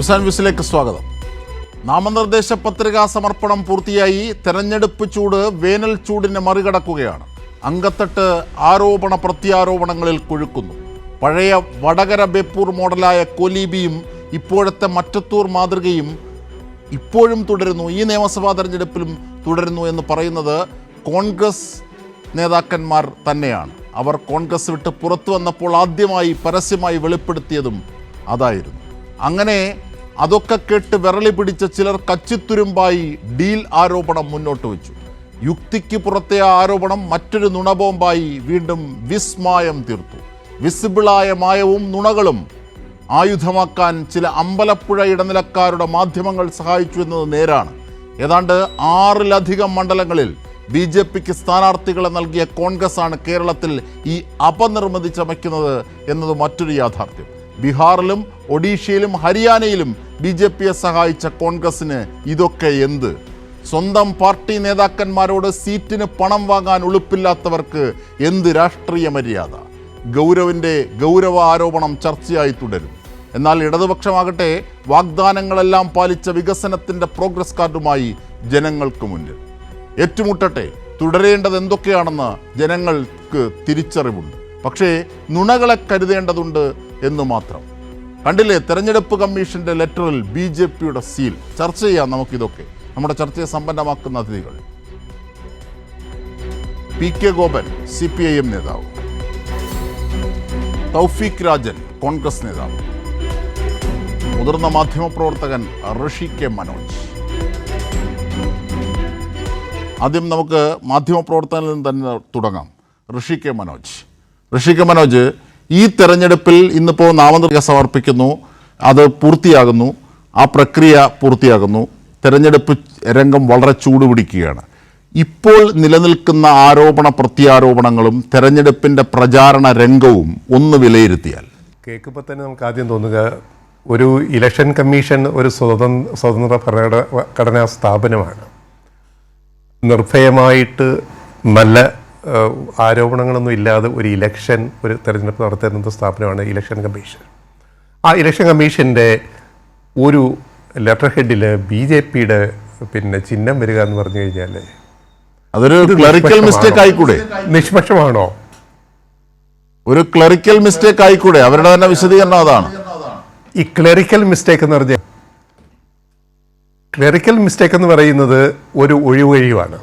News and വ്യൂസിലേക്ക് സ്വാഗതം. നാമനിർദ്ദേശ പത്രികാ സമർപ്പണം പൂർത്തിയായി. തെരഞ്ഞെടുപ്പ് ചൂട് വേനൽ ചൂടിനെ മറികടക്കുകയാണ്. അങ്കത്തട്ട് ആരോപണ പ്രത്യാരോപണങ്ങളിൽ കൊഴുക്കുന്നു. പഴയ വടകര ബേപ്പൂർ മോഡലായ കൊലീബിയും ഇപ്പോഴത്തെ മറ്റത്തൂർ മാതൃകയും ഇപ്പോഴും തുടരുന്നു, ഈ നിയമസഭാ തെരഞ്ഞെടുപ്പിലും തുടരുന്നു എന്ന് പറയുന്നത് കോൺഗ്രസ് നേതാക്കന്മാർ തന്നെയാണ്. അവർ കോൺഗ്രസ് വിട്ട് പുറത്തു വന്നപ്പോൾ ആദ്യമായി പരസ്യമായി വെളിപ്പെടുത്തിയതും അതായിരുന്നു. അങ്ങനെ അതൊക്കെ കേട്ട് വിരളി പിടിച്ച ചിലർ കച്ചിത്തുരുമ്പായി ഡീൽ ആരോപണം മുന്നോട്ട് വെച്ചു. യുക്തിക്ക് പുറത്തെ ആരോപണം മറ്റൊരു നുണബോംബായി വീണ്ടും വിസ്മായം തീർത്തു. വിസിബിളായ മായവും നുണകളും ആയുധമാക്കാൻ ചില അമ്പലപ്പുഴ ഇടനിലക്കാരുടെ മാധ്യമങ്ങൾ സഹായിച്ചു എന്നത് നേരാണ്. ഏതാണ്ട് 6-ലധികം മണ്ഡലങ്ങളിൽ BJPക്ക് സ്ഥാനാർത്ഥികളെ നൽകിയ കോൺഗ്രസ്സാണ് കേരളത്തിൽ ഈ അപനിർമ്മിതി ചമയ്ക്കുന്നത് എന്നത് മറ്റൊരു യാഥാർത്ഥ്യം. ബീഹാറിലും ഒഡീഷയിലും ഹരിയാനയിലും BJPയെ സഹായിച്ച കോൺഗ്രസിന് ഇതൊക്കെ എന്ത്? സ്വന്തം പാർട്ടി നേതാക്കന്മാരോട് സീറ്റിന് പണം വാങ്ങാൻ ഉളുപ്പില്ലാത്തവർക്ക് എന്ത് രാഷ്ട്രീയ മര്യാദ? ഗൗരവിൻ്റെ ഗൗരവ ആരോപണം ചർച്ചയായി തുടരും. എന്നാൽ ഇടതുപക്ഷമാകട്ടെ വാഗ്ദാനങ്ങളെല്ലാം പാലിച്ച വികസനത്തിൻ്റെ പ്രോഗ്രസ് കാർഡുമായി ജനങ്ങൾക്ക് മുന്നിൽ. ഏറ്റുമുട്ടട്ടെ, തുടരേണ്ടത് എന്തൊക്കെയാണെന്ന് ജനങ്ങൾക്ക് തിരിച്ചറിവുണ്ട്. പക്ഷേ നുണകളെ കരുതേണ്ടതുണ്ട് എന്ന് മാത്രം. കണ്ടില്ലേ തെരഞ്ഞെടുപ്പ് കമ്മീഷൻ്റെ ലെറ്ററിൽ BJPയുടെ സീൽ? ചർച്ച ചെയ്യാം നമുക്കിതൊക്കെ. നമ്മുടെ ചർച്ചയെ സമ്പന്നമാക്കുന്ന അതിഥികൾ: PK ഗോപൻ CPIM നേതാവ്, തൗഫീഖ് രാജൻ കോൺഗ്രസ് നേതാവ്, മുതിർന്ന മാധ്യമപ്രവർത്തകൻ ഋഷി K മനോജ്. ആദ്യം നമുക്ക് മാധ്യമപ്രവർത്തകനിൽ നിന്ന് തന്നെ തുടങ്ങാം. ഋഷി K മനോജ്, ഈ തെരഞ്ഞെടുപ്പിൽ ഇന്നിപ്പോൾ നാമനിർദ്ദേശ സമർപ്പിക്കുന്നു, അത് പൂർത്തിയാകുന്നു, ആ പ്രക്രിയ പൂർത്തിയാകുന്നു. തെരഞ്ഞെടുപ്പ് രംഗം വളരെ ചൂടുപിടിക്കുകയാണ്. ഇപ്പോൾ നിലനിൽക്കുന്ന ആരോപണ പ്രത്യാരോപണങ്ങളും തെരഞ്ഞെടുപ്പിൻ്റെ പ്രചാരണ രംഗവും ഒന്ന് വിലയിരുത്തിയാൽ. കേൾക്കുമ്പോൾ തന്നെ നമുക്ക് ആദ്യം തോന്നുക, ഒരു ഇലക്ഷൻ കമ്മീഷൻ ഒരു സ്വതന്ത്ര ഭരണഘടനാ സ്ഥാപനമാണ്. നിർഭയമായിട്ട് നല്ല ആരോപണങ്ങളൊന്നും ഇല്ലാതെ ഒരു തെരഞ്ഞെടുപ്പ് നടത്തുന്ന സ്ഥാപനമാണ് ഇലക്ഷൻ കമ്മീഷൻ. ആ ഇലക്ഷൻ കമ്മീഷൻ്റെ ഒരു ലെറ്റർ ഹെഡിൽ BJPയുടെ ചിഹ്നം വരിക എന്ന് പറഞ്ഞു കഴിഞ്ഞാൽ അതൊരു ക്ലറിക്കൽ മിസ്റ്റേക്ക് ആയിക്കൂടെ? നിഷ്പക്ഷമാണോ? ഒരു ക്ലറിക്കൽ മിസ്റ്റേക്ക് ആയിക്കൂടെ? അവരുടെ തന്നെ വിശദീകരണം അതാണ്. ഈ ക്ലറിക്കൽ മിസ്റ്റേക്ക് എന്ന് പറയുന്നത് ഒരു ഒഴിവഴിവാണ്.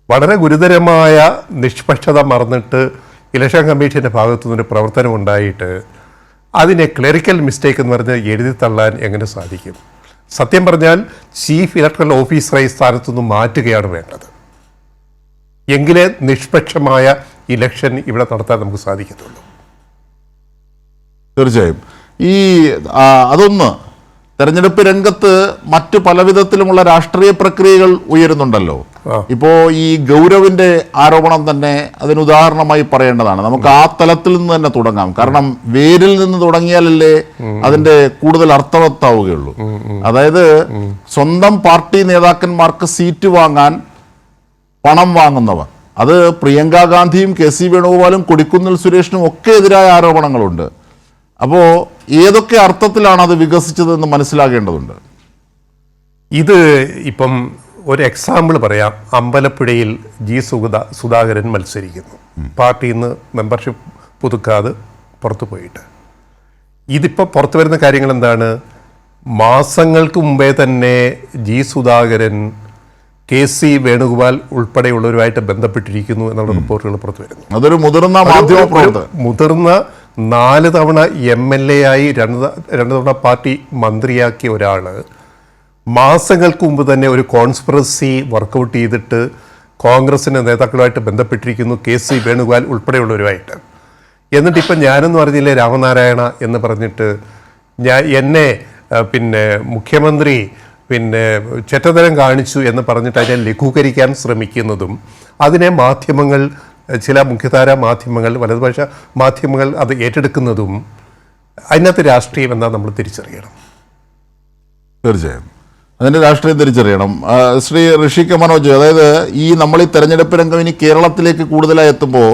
വളരെ ഗുരുതരമായ നിഷ്പക്ഷത മറന്നിട്ട് ഇലക്ഷൻ കമ്മീഷൻ്റെ ഭാഗത്തു നിന്നൊരു പ്രവർത്തനം ഉണ്ടായിട്ട് അതിനെ ക്ലറിക്കൽ മിസ്റ്റേക്ക് എന്ന് പറഞ്ഞ് എഴുതി തള്ളാൻ എങ്ങനെ സാധിക്കും? സത്യം പറഞ്ഞാൽ ചീഫ് ഇലക്ടറൽ ഓഫീസറായി സ്ഥാനത്തുനിന്ന് മാറ്റുകയാണ് വേണ്ടത്. എങ്കിലേ നിഷ്പക്ഷമായ ഇലക്ഷൻ ഇവിടെ നടത്താൻ നമുക്ക് സാധിക്കത്തുള്ളൂ. തീർച്ചയായും. അതൊന്ന്, തെരഞ്ഞെടുപ്പ് രംഗത്ത് മറ്റു പലവിധത്തിലുമുള്ള രാഷ്ട്രീയ പ്രക്രിയകൾ ഉയരുന്നുണ്ടല്ലോ. ഇപ്പോൾ ഈ ഗൗരവിൻ്റെ ആരോപണം തന്നെ അതിനുദാഹരണമായി പറയേണ്ടതാണ്. നമുക്ക് ആ തലത്തിൽ നിന്ന് തന്നെ തുടങ്ങാം. കാരണം വേരിൽ നിന്ന് തുടങ്ങിയാലല്ലേ അതിൻ്റെ കൂടുതൽ അർത്ഥവത്താവുകയുള്ളൂ. അതായത് സ്വന്തം പാർട്ടി നേതാക്കന്മാർക്ക് സീറ്റ് വാങ്ങാൻ പണം വാങ്ങുന്നവർ, അത് പ്രിയങ്ക ഗാന്ധിയും KC വേണുഗോപാലും കൊടിക്കുന്നിൽ സുരേഷിനും ഒക്കെ എതിരായ ആരോപണങ്ങളുണ്ട്. അപ്പോൾ ഏതൊക്കെ അർത്ഥത്തിലാണ് അത് വികസിച്ചതെന്ന് മനസ്സിലാകേണ്ടതുണ്ട്. ഇത് ഇപ്പം ഒരു എക്സാമ്പിൾ പറയാം. അമ്പലപ്പുഴയിൽ സുധാകരൻ മത്സരിക്കുന്നു. പാർട്ടിയിൽ നിന്ന് മെമ്പർഷിപ്പ് പുതുക്കാതെ പുറത്തു പോയിട്ട്. ഇതിപ്പോൾ പുറത്തു വരുന്ന കാര്യങ്ങൾ എന്താണ്? മാസങ്ങൾക്ക് മുമ്പേ തന്നെ സുധാകരൻ KC വേണുഗോപാൽ ഉൾപ്പെടെയുള്ളവരുമായിട്ട് ബന്ധപ്പെട്ടിരിക്കുന്നു എന്നുള്ള റിപ്പോർട്ടുകൾ പുറത്തു വരുന്നു. അതൊരു മുതിർന്ന 4 തവണ MLA ആയി 2 തവണ പാർട്ടി മന്ത്രിയാക്കിയ ഒരാൾ മാസങ്ങൾക്ക് മുമ്പ് തന്നെ ഒരു കോൺസ്പിറസി വർക്കൗട്ട് ചെയ്തിട്ട് കോൺഗ്രസിൻ്റെ നേതാക്കളുമായിട്ട് ബന്ധപ്പെട്ടിരിക്കുന്നു, KC വേണുഗോപാൽ ഉൾപ്പെടെയുള്ളവരുമായിട്ട്. എന്നിട്ടിപ്പം ഞാനെന്ന് പറഞ്ഞില്ലേ രാമനാരായണ എന്ന് പറഞ്ഞിട്ട് എന്നെ മുഖ്യമന്ത്രി ചെറ്റതരം കാണിച്ചു എന്ന് പറഞ്ഞിട്ട് അതിനെ ലഘൂകരിക്കാൻ ശ്രമിക്കുന്നതും അതിനെ ചില മുഖ്യധാര മാധ്യമങ്ങൾ, വലതുപക്ഷ മാധ്യമങ്ങൾ അത് ഏറ്റെടുക്കുന്നതും അതിനകത്ത് രാഷ്ട്രീയം എന്താ നമ്മൾ തിരിച്ചറിയണം. തീർച്ചയായും അതിൻ്റെ രാഷ്ട്രീയം തിരിച്ചറിയണം. ശ്രീ ഋഷി K മനോജ്, അതായത് നമ്മൾ ഈ തെരഞ്ഞെടുപ്പ് രംഗം ഇനി കേരളത്തിലേക്ക് കൂടുതലായി എത്തുമ്പോൾ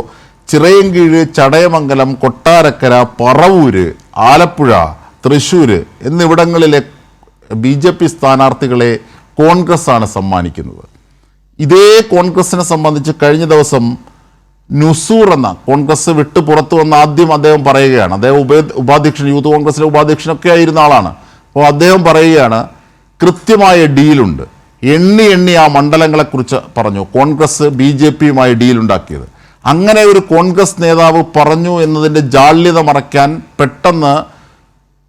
ചിറയൻകീഴ്, ചടയമംഗലം, കൊട്ടാരക്കര, പറവൂര്, ആലപ്പുഴ, തൃശ്ശൂർ എന്നിവിടങ്ങളിലെ BJP സ്ഥാനാർത്ഥികളെ കോൺഗ്രസ് ആണ് സമ്മാനിക്കുന്നത്. ഇതേ കോൺഗ്രസിനെ സംബന്ധിച്ച് കഴിഞ്ഞ ദിവസം നുസൂർ എന്ന കോൺഗ്രസ് വിട്ട് പുറത്തു വന്ന ആദ്യം അദ്ദേഹം പറയുകയാണ്, അദ്ദേഹം ഉപാധ്യക്ഷൻ, യൂത്ത് കോൺഗ്രസിലെ ഉപാധ്യക്ഷനൊക്കെ ആയിരുന്ന ആളാണ്. അപ്പോൾ അദ്ദേഹം പറയുകയാണ് കൃത്യമായ ഡീലുണ്ട്. എണ്ണി ആ മണ്ഡലങ്ങളെക്കുറിച്ച് പറഞ്ഞു. കോൺഗ്രസ് BJPയുമായി ഡീലുണ്ടാക്കിയത്. അങ്ങനെ ഒരു കോൺഗ്രസ് നേതാവ് പറഞ്ഞു എന്നതിൻ്റെ ജാള്യത മറയ്ക്കാൻ പെട്ടെന്ന്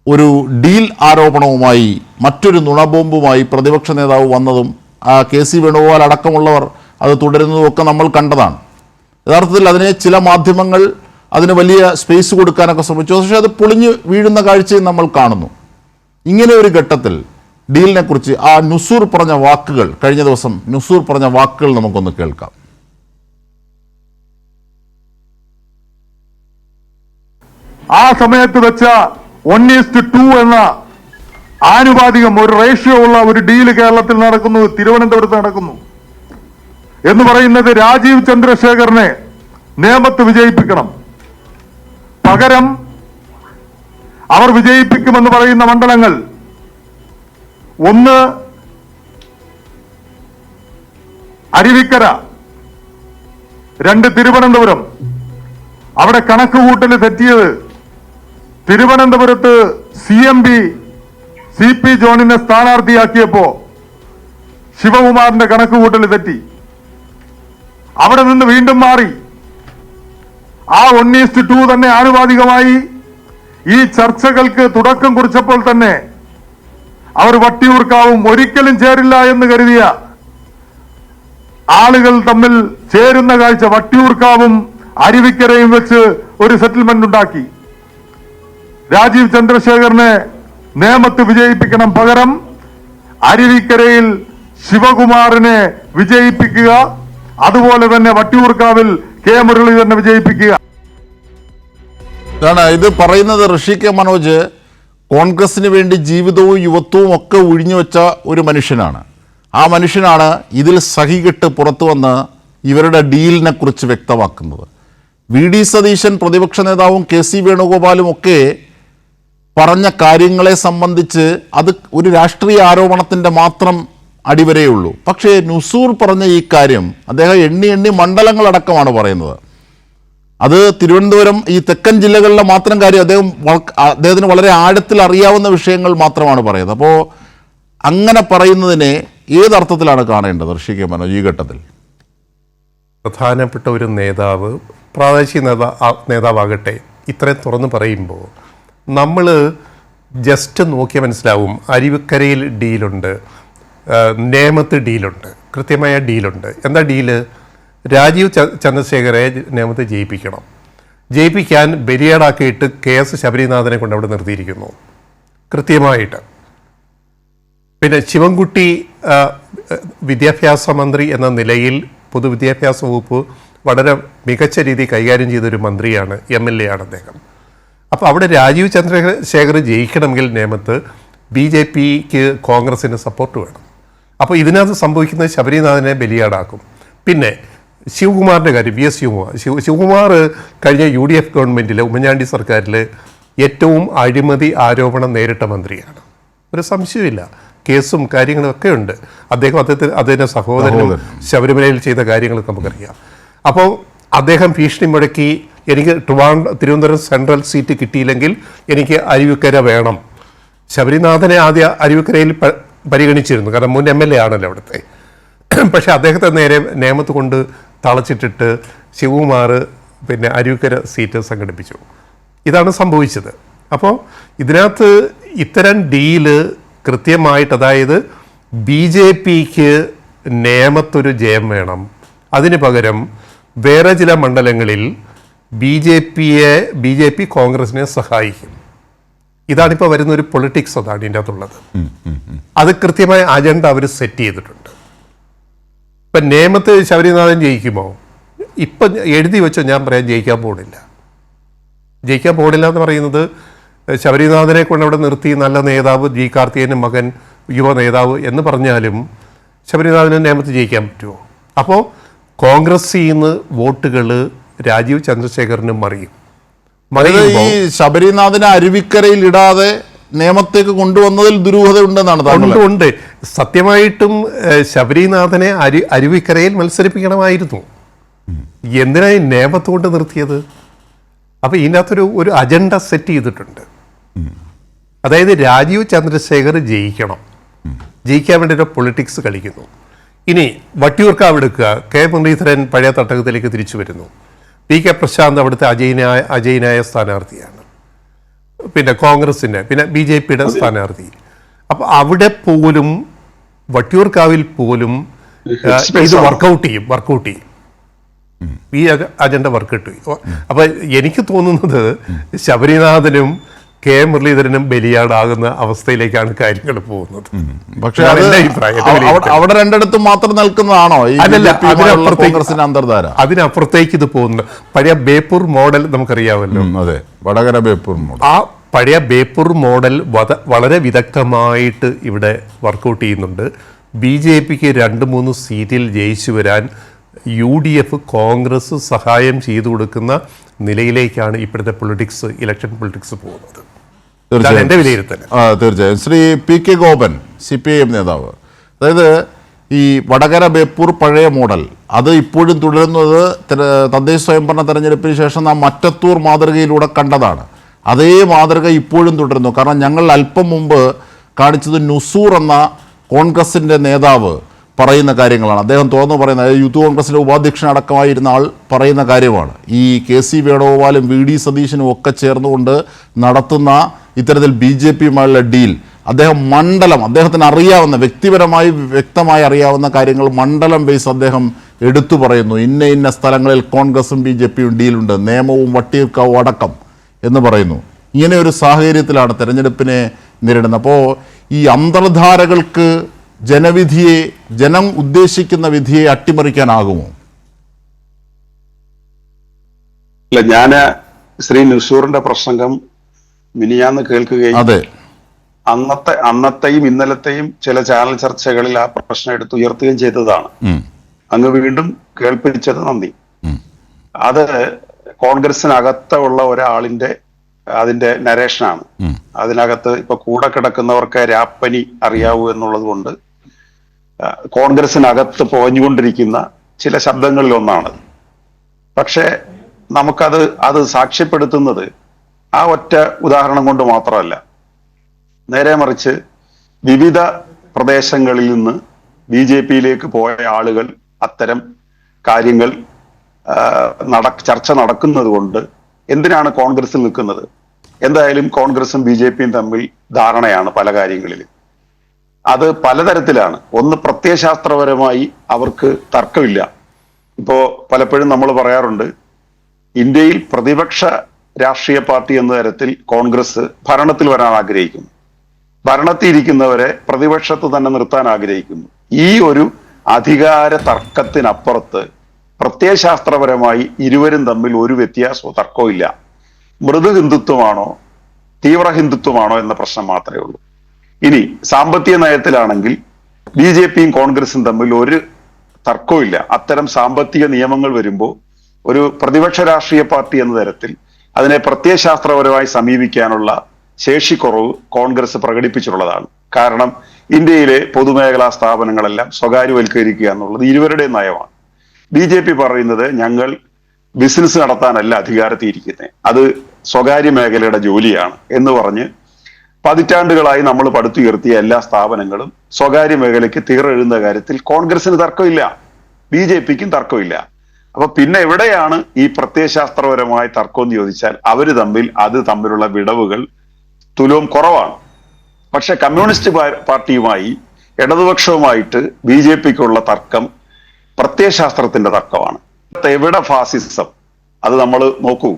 ഒരു ഡീൽ ആരോപണവുമായി മറ്റൊരു നുണബോംബുമായി പ്രതിപക്ഷ നേതാവ് വന്നതും KC വേണുഗോപാൽ അടക്കമുള്ളവർ അത് തുടരുന്നതുമൊക്കെ നമ്മൾ കണ്ടതാണ്. യഥാർത്ഥത്തിൽ അതിനെ ചില മാധ്യമങ്ങൾ അതിന് വലിയ സ്പേസ് കൊടുക്കാനൊക്കെ ശ്രമിച്ചു. പക്ഷേ അത് പൊളിഞ്ഞു വീഴുന്ന കാഴ്ചയും നമ്മൾ കാണുന്നു. ഇങ്ങനെ ഒരു ഘട്ടത്തിൽ ഡീലിനെ കുറിച്ച് ആ നുസൂർ പറഞ്ഞ വാക്കുകൾ, കഴിഞ്ഞ ദിവസം നുസൂർ പറഞ്ഞ വാക്കുകൾ നമുക്കൊന്ന് കേൾക്കാം. ആ സമയത്ത് വെച്ച 1:2 എന്ന ആനുപാതികം ഒരു റേഷ്യോ ഉള്ള ഒരു ഡീല് കേരളത്തിൽ നടക്കുന്നു, തിരുവനന്തപുരത്ത് നടക്കുന്നു എന്ന് പറയുന്നത് രാജീവ് ചന്ദ്രശേഖരനെ നേമത്ത് വിജയിപ്പിക്കണം. പകരം അവർ വിജയിപ്പിക്കുമെന്ന് പറയുന്ന മണ്ഡലങ്ങൾ ഒന്ന് അരുവിക്കര, 2 തിരുവനന്തപുരം. അവിടെ കണക്കുകൂട്ടൽ തെറ്റിയത് തിരുവനന്തപുരത്ത് CMB CP ജോണിനെ സ്ഥാനാർത്ഥിയാക്കിയപ്പോ ശിവകുമാറിന്റെ കണക്കുകൂട്ടൽ തെറ്റി. അവിടെ നിന്ന് വീണ്ടും മാറി. ആ 1:2 തന്നെ ആനുപാതികമായി ഈ ചർച്ചകൾക്ക് തുടക്കം കുറിച്ചപ്പോൾ തന്നെ അവർ വട്ടിയൂർക്കാവും ഒരിക്കലും ചേരില്ല എന്ന് കരുതിയ ആളുകൾ തമ്മിൽ ചേരുന്ന കാഴ്ച വട്ടിയൂർക്കാവും അരുവിക്കരയും വെച്ച് ഒരു സെറ്റിൽമെന്റ് ഉണ്ടാക്കി. രാജീവ് ചന്ദ്രശേഖരനെ നേമത്ത് വിജയിപ്പിക്കണം, പകരം അരുവിക്കരയിൽ ശിവകുമാറിനെ വിജയിപ്പിക്കുക, അതുപോലെ തന്നെ വട്ടിയൂർക്കാവിൽ K മുരളീധരനെ വിജയിപ്പിക്കുക. ഇത് പറയുന്നത് ഋഷി കെ മനോജ് കോൺഗ്രസിന് വേണ്ടി ജീവിതവും യുവത്വവും ഒക്കെ ഒഴിഞ്ഞുവെച്ച ഒരു മനുഷ്യനാണ്. ആ മനുഷ്യനാണ് ഇതിൽ സഹികെട്ട് പുറത്തു വന്ന് ഇവരുടെ ഡീലിനെ കുറിച്ച് വ്യക്തമാക്കുന്നത്. VD സതീശൻ പ്രതിപക്ഷ നേതാവും KC വേണുഗോപാലും ഒക്കെ പറഞ്ഞ കാര്യങ്ങളെ സംബന്ധിച്ച് അത് ഒരു രാഷ്ട്രീയ ആരോപണത്തിൻ്റെ മാത്രം അടിവരയുള്ളൂ. പക്ഷേ നുസൂർ പറഞ്ഞ ഈ കാര്യം അദ്ദേഹം എണ്ണി മണ്ഡലങ്ങളടക്കമാണ് പറയുന്നത്. അത് തിരുവനന്തപുരം, ഈ തെക്കൻ ജില്ലകളിലെ മാത്രം കാര്യം അദ്ദേഹത്തിന് വളരെ ആഴത്തിൽ അറിയാവുന്ന വിഷയങ്ങൾ മാത്രമാണ് പറയുന്നത്. അപ്പോൾ അങ്ങനെ പറയുന്നതിനെ ഏതർത്ഥത്തിലാണ് കാണേണ്ടത് ഋഷി കെ മനോജ് ഈ ഘട്ടത്തിൽ? പ്രധാനപ്പെട്ട ഒരു നേതാവ്, പ്രാദേശിക നേതാവാകട്ടെ, ഇത്രയും തുറന്ന് പറയുമ്പോൾ നമ്മൾ ജസ്റ്റ് നോക്കിയാൽ മനസ്സിലാവും. അരുവിക്കരയിൽ ഡീലുണ്ട്, നേമത്ത് ഡീലുണ്ട്, കൃത്യമായ ഡീലുണ്ട്. എന്താ ഡീല്? രാജീവ് ചന്ദ്രശേഖരെ നേമത്ത് ജയിപ്പിക്കണം. ജയിപ്പിക്കാൻ ബലിയാടാക്കിയിട്ട് KS ശബരിനാഥനെ കൊണ്ട് അവിടെ നിർത്തിയിരിക്കുന്നു കൃത്യമായിട്ട്. പിന്നെ ശിവൻകുട്ടി വിദ്യാഭ്യാസ മന്ത്രി എന്ന നിലയിൽ പൊതുവിദ്യാഭ്യാസ വകുപ്പ് വളരെ മികച്ച രീതിയിൽ കൈകാര്യം ചെയ്തൊരു മന്ത്രിയാണ്, MLA ആണ് അദ്ദേഹം. അപ്പോൾ അവിടെ രാജീവ് ചന്ദ്രശേഖർ ജയിക്കണമെങ്കിൽ നേമത്ത് BJPക്ക് കോൺഗ്രസിന് സപ്പോർട്ട് വേണം. അപ്പോൾ ഇതിനകത്ത് സംഭവിക്കുന്നത് ശബരിനാഥനെ ബലിയാടാക്കും. പിന്നെ ശിവകുമാറിൻ്റെ കാര്യം, VS ശിവകുമാർ കഴിഞ്ഞ UDF ഗവൺമെൻറ്റിലെ ഉമ്മൻചാണ്ടി സർക്കാരിൽ ഏറ്റവും അഴിമതി ആരോപണം നേരിട്ട മന്ത്രിയാണ്, ഒരു സംശയമില്ല. കേസും കാര്യങ്ങളും ഒക്കെ ഉണ്ട്. അദ്ദേഹത്തിൻ്റെ സഹോദരനും ശബരിമലയിൽ ചെയ്ത കാര്യങ്ങളൊക്കെ നമുക്കറിയാം. അപ്പോൾ അദ്ദേഹം ഭീഷണി മുഴക്കി, എനിക്ക് തിരുവനന്തപുരം സെൻട്രൽ സീറ്റ് കിട്ടിയില്ലെങ്കിൽ എനിക്ക് അരുവിക്കര വേണം. ശബരിനാഥനെ ആദ്യ അരുവിക്കരയിൽ പരിഗണിച്ചിരുന്നു, കാരണം മുൻ MLA ആണല്ലോ അവിടുത്തെ. പക്ഷേ അദ്ദേഹത്തെ നേരെ നേമത്ത് കൊണ്ട് തളച്ചിട്ടിട്ട് ശിവകുമാർ പിന്നെ അരുവിക്കര സീറ്റ് സംഘടിപ്പിച്ചു. ഇതാണ് സംഭവിച്ചത്. അപ്പോൾ ഇതിനകത്ത് ഇത്തരം ഡീല് കൃത്യമായിട്ട്, അതായത് BJPക്ക് നേമത്തൊരു ജയം വേണം, അതിന് പകരം വേറെ ചില മണ്ഡലങ്ങളിൽ BJP കോൺഗ്രസിനെ സഹായിക്കും. ഇതാണിപ്പോൾ വരുന്നൊരു പൊളിറ്റിക്സ്, അതാണ് ഇതിൻ്റെ അകത്തുള്ളത്. അത് കൃത്യമായ അജണ്ട അവർ സെറ്റ് ചെയ്തിട്ടുണ്ട്. ഇപ്പം നേമത്ത് ശബരിനാഥൻ ജയിക്കുമോ? ഇപ്പം എഴുതി വെച്ചോ, ഞാൻ പറയാം ജയിക്കാൻ പോണില്ല എന്ന് പറയുന്നത് ശബരിനാഥനെ കൊണ്ട് അവിടെ നിർത്തി നല്ല നേതാവ്, G കാർത്തികേയൻ്റെ മകൻ, യുവ നേതാവ് എന്ന് പറഞ്ഞാലും ശബരിനാഥന് നേമത്ത് ജയിക്കാൻ പറ്റുമോ? അപ്പോൾ കോൺഗ്രസിൽ നിന്ന് വോട്ടുകൾ രാജീവ് ചന്ദ്രശേഖരന് മറിയും. ഈ ശബരിനാഥനെ അരുവിക്കരയിൽ ഇടാതെ നിയമത്തേക്ക് കൊണ്ടുവന്നതിൽ ദുരൂഹതയുണ്ടെന്നാണ് താങ്കൾ. ഉണ്ട്. സത്യമായിട്ടും ശബരിനാഥനെ അരുവിക്കരയിൽ മത്സരിപ്പിക്കണമായിരുന്നു. എന്തിനായി നിയമത്ത് കൊണ്ട് നിർത്തിയത്? അപ്പൊ ഇതിനകത്തൊരു അജണ്ട സെറ്റ് ചെയ്തിട്ടുണ്ട്. അതായത് രാജീവ് ചന്ദ്രശേഖർ ജയിക്കാൻ വേണ്ടി ഒരു പൊളിറ്റിക്സ് കളിക്കുന്നു. ഇനി വട്ടിയൂർക്കാവ് എടുക്കുക, കെ മുരളീധരൻ പഴയ തട്ടകത്തിലേക്ക് തിരിച്ചു വരുന്നു. പി കെ പ്രശാന്ത് അവിടുത്തെ അജയനായ സ്ഥാനാർത്ഥിയാണ്. പിന്നെ കോൺഗ്രസിൻ്റെ, പിന്നെ BJPയുടെ സ്ഥാനാർത്ഥി. അപ്പം അവിടെ പോലും വട്ടിയൂർക്കാവിൽ പോലും ഇത് വർക്കൗട്ട് ചെയ്യും. ഈ അജണ്ട വർക്കൗട്ട് ചെയ്യും. അപ്പം എനിക്ക് തോന്നുന്നത് ശബരിനാഥനും കെ മുരളീധരനും ബലിയാടാകുന്ന അവസ്ഥയിലേക്കാണ് കാര്യങ്ങൾ പോകുന്നത്. പക്ഷേ അവിടെ രണ്ടിടത്തും മാത്രം നിൽക്കുന്നതാണോ കോൺഗ്രസിന്റെ അന്തർധാര? അതിനപ്പുറത്തേക്ക് ഇത് പോകുന്നു. പഴയ ബേപ്പൂർ മോഡൽ നമുക്കറിയാമല്ലോ. അതെ, വടകര ബേപ്പൂർ മോഡൽ. ആ പഴയ ബേപ്പൂർ മോഡൽ വളരെ വിദഗ്ധമായിട്ട് ഇവിടെ വർക്കൗട്ട് ചെയ്യുന്നുണ്ട്. BJPക്ക് 2-3 സീറ്റിൽ ജയിച്ചു വരാൻ UDF കോൺഗ്രസ് സഹായം ചെയ്തു കൊടുക്കുന്ന നിലയിലേക്കാണ് ഇപ്പോഴത്തെ ഇലക്ഷൻ പൊളിറ്റിക്സ് പോകുന്നത്. എന്റെ വിലയിരുത്തൽ. തീർച്ചയായും. ശ്രീ PK ഗോപൻ, CPIM നേതാവ്, അതായത് ഈ വടകര ബേപ്പൂർ പഴയ മോഡൽ അത് ഇപ്പോഴും തുടരുന്നത് തദ്ദേശ സ്വയംഭരണ തെരഞ്ഞെടുപ്പിന് ശേഷം നാം മറ്റത്തൂർ മാതൃകയിലൂടെ കണ്ടതാണ്. അതേ മാതൃക ഇപ്പോഴും തുടരുന്നു. കാരണം ഞങ്ങൾ അല്പം മുമ്പ് കാണിച്ചത് നുസൂർ എന്ന കോൺഗ്രസിൻ്റെ നേതാവ് പറയുന്ന കാര്യങ്ങളാണ്. അദ്ദേഹം തുറന്നു പറയുന്നത്, യൂത്ത് കോൺഗ്രസിൻ്റെ ഉപാധ്യക്ഷൻ അടക്കമായിരുന്ന ആൾ പറയുന്ന കാര്യമാണ്. ഈ KC വേണുഗോപാലും VD സതീശനും ഒക്കെ ചേർന്നുകൊണ്ട് നടത്തുന്ന ഇത്തരത്തിൽ BJPയുമായുള്ള ഡീൽ, അദ്ദേഹത്തിന് അറിയാവുന്ന, വ്യക്തിപരമായി വ്യക്തമായി അറിയാവുന്ന കാര്യങ്ങൾ മണ്ഡലം ബേസ് അദ്ദേഹം എടുത്തു പറയുന്നു. ഇന്ന സ്ഥലങ്ങളിൽ കോൺഗ്രസും BJPയും ഡീലുണ്ട്, നിയമവും വട്ടിയൂർക്കാവും അടക്കം എന്ന് പറയുന്നു. ഇങ്ങനെ ഒരു സാഹചര്യത്തിലാണ് തെരഞ്ഞെടുപ്പിനെ നേരിടുന്നത്. അപ്പോൾ ഈ അന്തർധാരകൾക്ക് ജനം ഉദ്ദേശിക്കുന്ന വിധിയെ അട്ടിമറിക്കാനാകുമോ? അല്ല, ഞാന് ശ്രീ നുസൂറിന്റെ പ്രസംഗം മിനിയാന്ന് കേൾക്കുകയും അന്നത്തെയും ഇന്നലത്തെയും ചില ചാനൽ ചർച്ചകളിൽ ആ പ്രശ്നം എടുത്ത് ഉയർത്തുകയും ചെയ്തതാണ്. അങ്ങ് വീണ്ടും കേൾപ്പിച്ചത് നന്ദി. അത് കോൺഗ്രസിനകത്തുള്ള ഒരാളിന്റെ അതിന്റെ നരേഷനാണ്. അതിനകത്ത് ഇപ്പൊ കൂടെ കിടക്കുന്നവർക്ക് രാപ്പനി അറിയാവൂ എന്നുള്ളത് കൊണ്ട് കോൺഗ്രസിനകത്ത് പോഞ്ഞുകൊണ്ടിരിക്കുന്ന ചില ശബ്ദങ്ങളിൽ ഒന്നാണ്. പക്ഷെ അത് സാക്ഷ്യപ്പെടുത്തുന്നത് ആ ഒറ്റ ഉദാഹരണം കൊണ്ട് മാത്രമല്ല. നേരെ മറിച്ച് വിവിധ പ്രദേശങ്ങളിൽ നിന്ന് BJPയിലേക്ക് പോയ ആളുകൾ അത്തരം കാര്യങ്ങൾ ചർച്ച നടക്കുന്നത് കൊണ്ട് എന്തിനാണ് കോൺഗ്രസിൽ നിൽക്കുന്നത്? എന്തായാലും കോൺഗ്രസും BJPയും തമ്മിൽ ധാരണയാണ് പല കാര്യങ്ങളിലും. അത് പലതരത്തിലാണ്. ഒന്ന്, പ്രത്യയശാസ്ത്രപരമായി അവർക്ക് തർക്കമില്ല. ഇപ്പോ പലപ്പോഴും നമ്മൾ പറയാറുണ്ട്, ഇന്ത്യയിൽ പ്രതിപക്ഷ രാഷ്ട്രീയ പാർട്ടി എന്ന തരത്തിൽ കോൺഗ്രസ് ഭരണത്തിൽ വരാൻ ആഗ്രഹിക്കുന്നു, ഭരണത്തിൽ ഇരിക്കുന്നവരെ പ്രതിപക്ഷത്ത് തന്നെ നിർത്താൻ ആഗ്രഹിക്കുന്നു. ഈ ഒരു അധികാര തർക്കത്തിനപ്പുറത്ത് പ്രത്യയശാസ്ത്രപരമായി ഇരുവരും തമ്മിൽ ഒരു വ്യത്യാസവും തർക്കവും ഇല്ല. മൃദു ഹിന്ദുത്വമാണോ തീവ്ര ഹിന്ദുത്വമാണോ എന്ന പ്രശ്നം മാത്രമേ ഉള്ളൂ. ഇനി സാമ്പത്തിക നയത്തിലാണെങ്കിൽ BJPയും കോൺഗ്രസും തമ്മിൽ ഒരു തർക്കവും ഇല്ല. അത്തരം സാമ്പത്തിക നിയമങ്ങൾ വരുമ്പോൾ ഒരു പ്രതിപക്ഷ രാഷ്ട്രീയ പാർട്ടി എന്ന തരത്തിൽ അതിനെ പ്രത്യയശാസ്ത്രപരമായി സമീപിക്കാനുള്ള ശേഷിക്കുറവ് കോൺഗ്രസ് പ്രകടിപ്പിച്ചിട്ടുള്ളതാണ്. കാരണം ഇന്ത്യയിലെ പൊതുമേഖലാ സ്ഥാപനങ്ങളെല്ലാം സ്വകാര്യവൽക്കരിക്കുക എന്നുള്ളത് ഇരുവരുടെ നയമാണ്. BJP പറയുന്നത്, ഞങ്ങൾ ബിസിനസ് നടത്താനല്ല അധികാരത്തിൽ ഇരിക്കുന്നത്, അത് സ്വകാര്യ മേഖലയുടെ ജോലിയാണ് എന്ന് പറഞ്ഞ് പതിറ്റാണ്ടുകളായി നമ്മൾ പടുത്തുയർത്തിയ എല്ലാ സ്ഥാപനങ്ങളും സ്വകാര്യ മേഖലയ്ക്ക് തീരെഴുന്ന കാര്യത്തിൽ കോൺഗ്രസിന് തർക്കമില്ല, BJPക്കും തർക്കമില്ല. അപ്പൊ പിന്നെ എവിടെയാണ് ഈ പ്രത്യയശാസ്ത്രപരമായ തർക്കം എന്ന് ചോദിച്ചാൽ അത് തമ്മിലുള്ള വിടവുകൾ തുലവും കുറവാണ്. പക്ഷെ കമ്മ്യൂണിസ്റ്റ് പാർട്ടിയുമായി ഇടതുപക്ഷവുമായിട്ട് BJPക്കുള്ള തർക്കം പ്രത്യയശാസ്ത്രത്തിന്റെ തർക്കമാണ്. എവിടെ ഫാസിസം, അത് നമ്മൾ നോക്കൂ,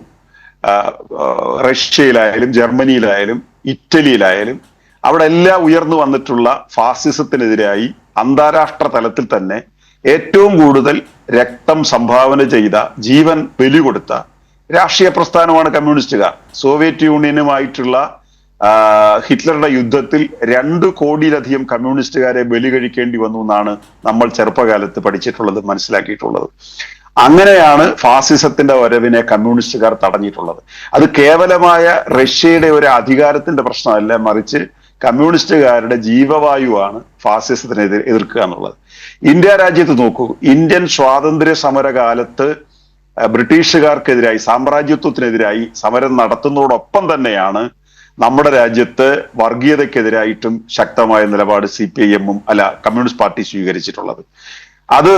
റഷ്യയിലായാലും ജർമ്മനിയിലായാലും ഇറ്റലിയിലായാലും അവിടെ എല്ലാം ഉയർന്നു വന്നിട്ടുള്ള ഫാസിസത്തിനെതിരായി അന്താരാഷ്ട്ര തലത്തിൽ തന്നെ ഏറ്റവും കൂടുതൽ രക്തം സംഭാവന ചെയ്ത, ജീവൻ ബലി കൊടുത്ത രാഷ്ട്രീയ പ്രസ്ഥാനമാണ് കമ്മ്യൂണിസ്റ്റുകാർ. സോവിയറ്റ് യൂണിയനുമായിട്ടുള്ള ഹിറ്റ്ലറുടെ യുദ്ധത്തിൽ 2 കോടിയിലധികം കമ്മ്യൂണിസ്റ്റുകാരെ ബലി കഴിക്കേണ്ടി വന്നു എന്നാണ് നമ്മൾ ചെറുപ്പകാലത്ത് പഠിച്ചിട്ടുള്ളത്, മനസ്സിലാക്കിയിട്ടുള്ളത്. അങ്ങനെയാണ് ഫാസിസത്തിന്റെ വരവിനെ കമ്മ്യൂണിസ്റ്റുകാർ തടഞ്ഞിട്ടുള്ളത്. അത് കേവലമായ റഷ്യയുടെ ഒരു അധികാരത്തിന്റെ പ്രശ്നമല്ല, മറിച്ച് കമ്മ്യൂണിസ്റ്റുകാരുടെ ജീവവായുവാണ് ഫാസിസത്തിനെതിരെ എതിർക്കുക എന്നുള്ളത്. ഇന്ത്യ രാജ്യത്ത് നോക്കൂ, ഇന്ത്യൻ സ്വാതന്ത്ര്യ സമര കാലത്ത് ബ്രിട്ടീഷുകാർക്കെതിരായി, സാമ്രാജ്യത്വത്തിനെതിരായി സമരം നടത്തുന്നതോടൊപ്പം തന്നെയാണ് നമ്മുടെ രാജ്യത്ത് വർഗീയതയ്ക്കെതിരായിട്ടും ശക്തമായ നിലപാട് CPIM കമ്മ്യൂണിസ്റ്റ് പാർട്ടി സ്വീകരിച്ചിട്ടുള്ളത്. അത്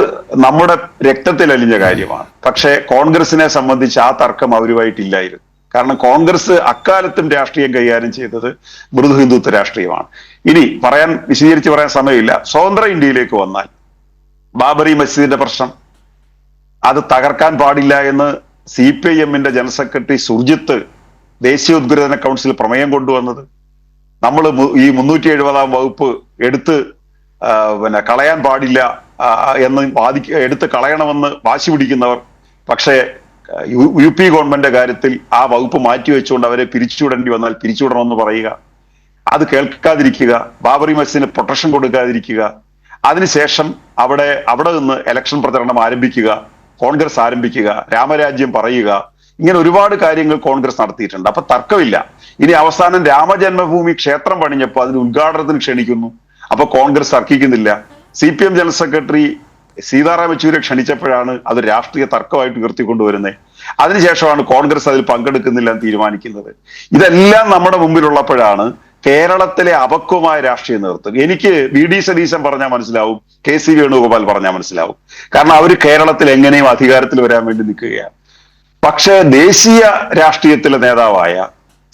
നമ്മുടെ രക്തത്തിൽ അലിഞ്ഞ കാര്യമാണ്. പക്ഷേ കോൺഗ്രസിനെ സംബന്ധിച്ച് ആ തർക്കം അവരുമായിട്ടില്ലായിരുന്നു. കാരണം കോൺഗ്രസ് അക്കാലത്തും രാഷ്ട്രീയം കൈകാര്യം ചെയ്തത് മൃദു ഹിന്ദുത്വ രാഷ്ട്രീയമാണ്. ഇനി വിശദീകരിച്ച് പറയാൻ സമയമില്ല. സ്വതന്ത്ര ഇന്ത്യയിലേക്ക് വന്നാൽ ബാബറി മസ്ജിദിന്റെ പ്രശ്നം അത് തകർക്കാൻ പാടില്ല എന്ന് CPIM-ന്റെ ജനറൽ സെക്രട്ടറി സുർജിത്ത് ദേശീയ ഉദ്ഗ്രഥന കൗൺസിൽ പ്രമേയം കൊണ്ടുവന്നത്, നമ്മൾ ഈ 370-ാം വകുപ്പ് എടുത്ത് കളയാൻ പാടില്ല എന്ന് എടുത്ത് കളയണമെന്ന് വാശി പിടിക്കുന്നവർ, പക്ഷേ UP ഗവൺമെന്റ് കാര്യത്തിൽ ആ വകുപ്പ് മാറ്റിവെച്ചുകൊണ്ട് അവരെ പിരിച്ചുവിടേണ്ടി വന്നാൽ പിരിച്ചുവിടണമെന്ന് പറയുക, അത് കേൾക്കാതിരിക്കുക, ബാബറി മസ്ജിദിന് പ്രൊട്ടക്ഷൻ കൊടുക്കാതിരിക്കുക, അതിനുശേഷം അവിടെ നിന്ന് ഇലക്ഷൻ പ്രചരണം ആരംഭിക്കുക, കോൺഗ്രസ് ആരംഭിക്കുക, രാമരാജ്യം പറയുക, ഇങ്ങനെ ഒരുപാട് കാര്യങ്ങൾ കോൺഗ്രസ് നടത്തിയിട്ടുണ്ട്. അപ്പൊ തർക്കമില്ല. ഇനി അവസാനം രാമജന്മഭൂമി ക്ഷേത്രം പണിഞ്ഞപ്പോൾ അതിന് ഉദ്ഘാടനത്തിന് ക്ഷണിക്കുന്നു, അപ്പൊ കോൺഗ്രസ് തർക്കിക്കുന്നില്ല. CPM ജനറൽ സെക്രട്ടറി സീതാറാം യെച്ചൂരിയെ ക്ഷണിച്ചപ്പോഴാണ് അത് രാഷ്ട്രീയ തർക്കമായിട്ട് ഉയർത്തിക്കൊണ്ടുവരുന്നത്. അതിനുശേഷമാണ് കോൺഗ്രസ് അതിൽ പങ്കെടുക്കുന്നില്ല എന്ന് തീരുമാനിക്കുന്നത്. ഇതെല്ലാം നമ്മുടെ മുമ്പിലുള്ളപ്പോഴാണ് കേരളത്തിലെ അപക്വമായ രാഷ്ട്രീയ നേതൃത്വം. എനിക്ക് VD സതീശൻ പറഞ്ഞാൽ മനസ്സിലാവും, KC വേണുഗോപാൽ പറഞ്ഞാൽ മനസ്സിലാവും. കാരണം അവർ കേരളത്തിൽ എങ്ങനെയും അധികാരത്തിൽ വരാൻ വേണ്ടി നിൽക്കുകയാണ്. പക്ഷേ ദേശീയ രാഷ്ട്രീയത്തിലെ നേതാവായ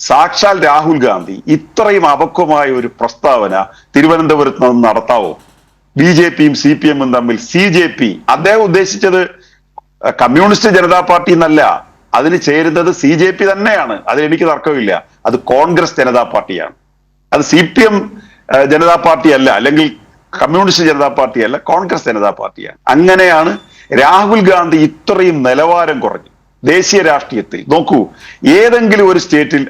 സാക്ഷാൽ രാഹുൽ ഗാന്ധി ഇത്രയും അപക്വമായ ഒരു പ്രസ്താവന തിരുവനന്തപുരത്ത് നിന്ന് നടത്താവോ? BJP-യും CPM-ഉം തമ്മിൽ CJP, അദ്ദേഹം ഉദ്ദേശിച്ചത് കമ്മ്യൂണിസ്റ്റ് ജനതാ പാർട്ടി എന്നല്ല, അതിന് ചേരുന്നത് CJP തന്നെയാണ്. അതിലെനിക്ക് തർക്കമില്ല. അത് കോൺഗ്രസ് ജനതാ പാർട്ടിയാണ്. അത് CPM ജനതാ പാർട്ടി അല്ല, അല്ലെങ്കിൽ കമ്മ്യൂണിസ്റ്റ് ജനതാ പാർട്ടി അല്ല, കോൺഗ്രസ് ജനതാ പാർട്ടിയാണ്. അങ്ങനെയാണ് രാഹുൽ ഗാന്ധി ഇത്രയും നിലവാരം കുറഞ്ഞു ദേശീയ രാഷ്ട്രീയത്തിൽ. നോക്കൂ, ഏതെങ്കിലും ഒരു സ്റ്റേറ്റിൽ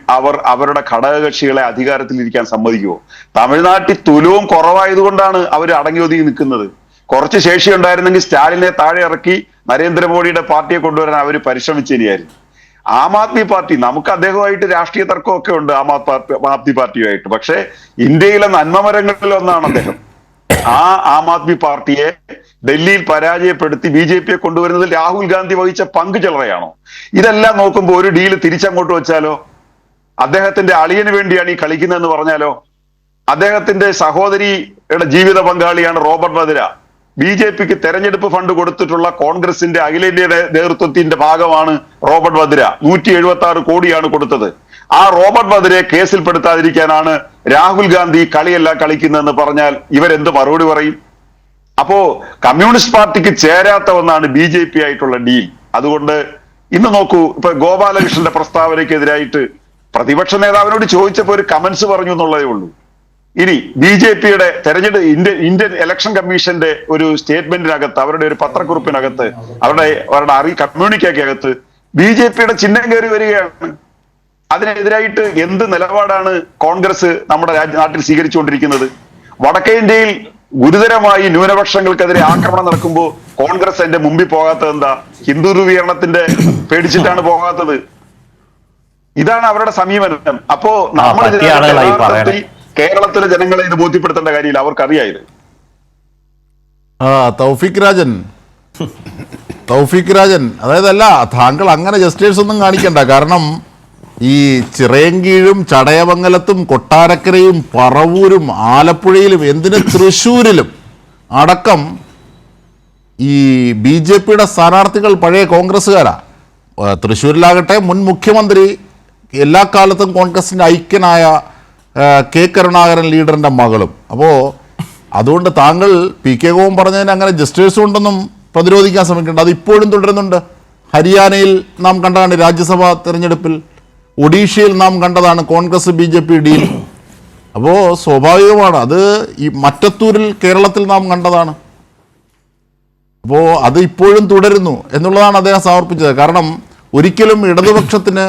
അവരുടെ ഘടകകക്ഷികളെ അധികാരത്തിലിരിക്കാൻ സമ്മതിക്കുമോ? തമിഴ്നാട്ടിൽ തുലവും കുറവായതുകൊണ്ടാണ് അവർ അടങ്ങി ഒതുങ്ങി നിൽക്കുന്നത്. കുറച്ച് ശേഷി ഉണ്ടായിരുന്നെങ്കിൽ സ്റ്റാലിനെ താഴെ ഇറക്കി നരേന്ദ്രമോദിയുടെ പാർട്ടിയെ കൊണ്ടുവരാൻ അവർ പരിശ്രമിച്ചേനെയായിരുന്നു. ആം ആദ്മി പാർട്ടി, നമുക്ക് അദ്ദേഹവുമായിട്ട് രാഷ്ട്രീയ തർക്കമൊക്കെ ഉണ്ട്, ആം ആദ്മി പാർട്ടിയുമായിട്ട്. പക്ഷേ ഇന്ത്യയിലെ നന്മമരങ്ങളിൽ ഒന്നാണ് അദ്ദേഹം. ആ ആം ആദ്മി പാർട്ടിയെ ഡൽഹിയിൽ പരാജയപ്പെടുത്തി BJP-യെ കൊണ്ടുവരുന്നതിൽ രാഹുൽ ഗാന്ധി വഹിച്ച പങ്ക് ചില്ലറയാണോ? ഇതെല്ലാം നോക്കുമ്പോൾ ഒരു ഡീല് തിരിച്ചങ്ങോട്ട് വെച്ചാലോ, അദ്ദേഹത്തിന്റെ അളിയന് വേണ്ടിയാണ് ഈ കളിക്കുന്നതെന്ന് പറഞ്ഞാലോ, അദ്ദേഹത്തിന്റെ സഹോദരിയുടെ ജീവിത പങ്കാളിയാണ് റോബർട്ട് വദ്ര, BJP-ക്ക് തെരഞ്ഞെടുപ്പ് ഫണ്ട് കൊടുത്തിട്ടുള്ള കോൺഗ്രസിന്റെ അഖിലേന്ത്യാ നേതൃത്വത്തിന്റെ ഭാഗമാണ് റോബർട്ട് വദ്ര. 176 കോടിയാണ് കൊടുത്തത്. ആ റോബർട്ട് വദ്രയെ കേസിൽപ്പെടുത്താതിരിക്കാനാണ് രാഹുൽ ഗാന്ധി കളിയെല്ലാം കളിക്കുന്നതെന്ന് പറഞ്ഞാൽ ഇവരെന്ത് മറുപടി പറയും? അപ്പോ കമ്മ്യൂണിസ്റ്റ് പാർട്ടിക്ക് ചേരാത്ത ഒന്നാണ് BJP ആയിട്ടുള്ള ഡീൽ. അതുകൊണ്ട് ഇന്ന് നോക്കൂ, ഇപ്പൊ ഗോപാലകൃഷ്ണന്റെ പ്രസ്താവനയ്ക്കെതിരായിട്ട് പ്രതിപക്ഷ നേതാവിനോട് ചോദിച്ചപ്പോൾ ഒരു കമന്റ്സ് പറഞ്ഞു എന്നുള്ളതേ ഉള്ളൂ. ഇനി BJP-യുടെ ഇന്ത്യൻ ഇലക്ഷൻ കമ്മീഷന്റെ ഒരു സ്റ്റേറ്റ്മെന്റിനകത്ത്, അവരുടെ ഒരു പത്രക്കുറിപ്പിനകത്ത്, അവരുടെ കമ്മ്യൂണിക്കകത്ത് BJP-യുടെ ചിഹ്നം കയറി വരികയാണ്. അതിനെതിരായിട്ട് എന്ത് നിലപാടാണ് കോൺഗ്രസ് നമ്മുടെ നാട്ടിൽ സ്വീകരിച്ചുകൊണ്ടിരിക്കുന്നത്? വടക്കേ ഇന്ത്യയിൽ ഗുരുതരമായി ന്യൂനപക്ഷങ്ങൾക്കെതിരെ ആക്രമണം നടക്കുമ്പോൾ കോൺഗ്രസ് എന്റെ മുമ്പിൽ പോകാത്തത് എന്താ? ഹിന്ദു ധ്രുവീകരണത്തിന്റെ പേടിച്ചിട്ടാണ് പോകാത്തത്. ഇതാണ് അവരുടെ സമീപനം. അപ്പോ നമ്മൾ കേരളത്തിലെ ജനങ്ങളെ ഇത് ബോധ്യപ്പെടുത്തേണ്ട കാര്യമില്ല, അവർക്കറിയായത്. തൗഫീഖ് രാജൻ, അതായത് അല്ല, താങ്കൾ അങ്ങനെ ജസ്റ്റേഴ്സ് ഒന്നും കാണിക്കണ്ട. കാരണം ഈ ചിറയൻകീഴും ചടയമംഗലത്തും കൊട്ടാരക്കരയും പറവൂരും ആലപ്പുഴയിലും എന്തിന് തൃശ്ശൂരിലും അടക്കം ഈ BJP-യുടെ സ്ഥാനാർത്ഥികൾ പഴയ കോൺഗ്രസ്സുകാരാ. തൃശ്ശൂരിലാകട്ടെ മുൻ മുഖ്യമന്ത്രി, എല്ലാ കാലത്തും കോൺഗ്രസിൻ്റെ ഐക്യനായ K. കരുണാകരൻ ലീഡറിൻ്റെ മകളും. അപ്പോൾ അതുകൊണ്ട് താങ്കൾ PK ഗോപൻ പറഞ്ഞതിന് അങ്ങനെ ജസ്റ്റേഴ്സ് ഉണ്ടെന്നും പ്രതിരോധിക്കാൻ ശ്രമിക്കേണ്ട. അത് ഇപ്പോഴും തുടരുന്നുണ്ട്. ഹരിയാനയിൽ നാം കണ്ടതാണ് രാജ്യസഭാ തെരഞ്ഞെടുപ്പിൽ, ഒഡീഷയിൽ നാം കണ്ടതാണ് കോൺഗ്രസ് BJP ഡീൽ. അപ്പോൾ സ്വാഭാവികമാണ് അത്. ഈ മറ്റത്തൂരിൽ കേരളത്തിൽ നാം കണ്ടതാണ്. അപ്പോൾ അത് ഇപ്പോഴും തുടരുന്നു എന്നുള്ളതാണ് അദ്ദേഹം സമർപ്പിച്ചത്. കാരണം ഒരിക്കലും ഇടതുപക്ഷത്തിന്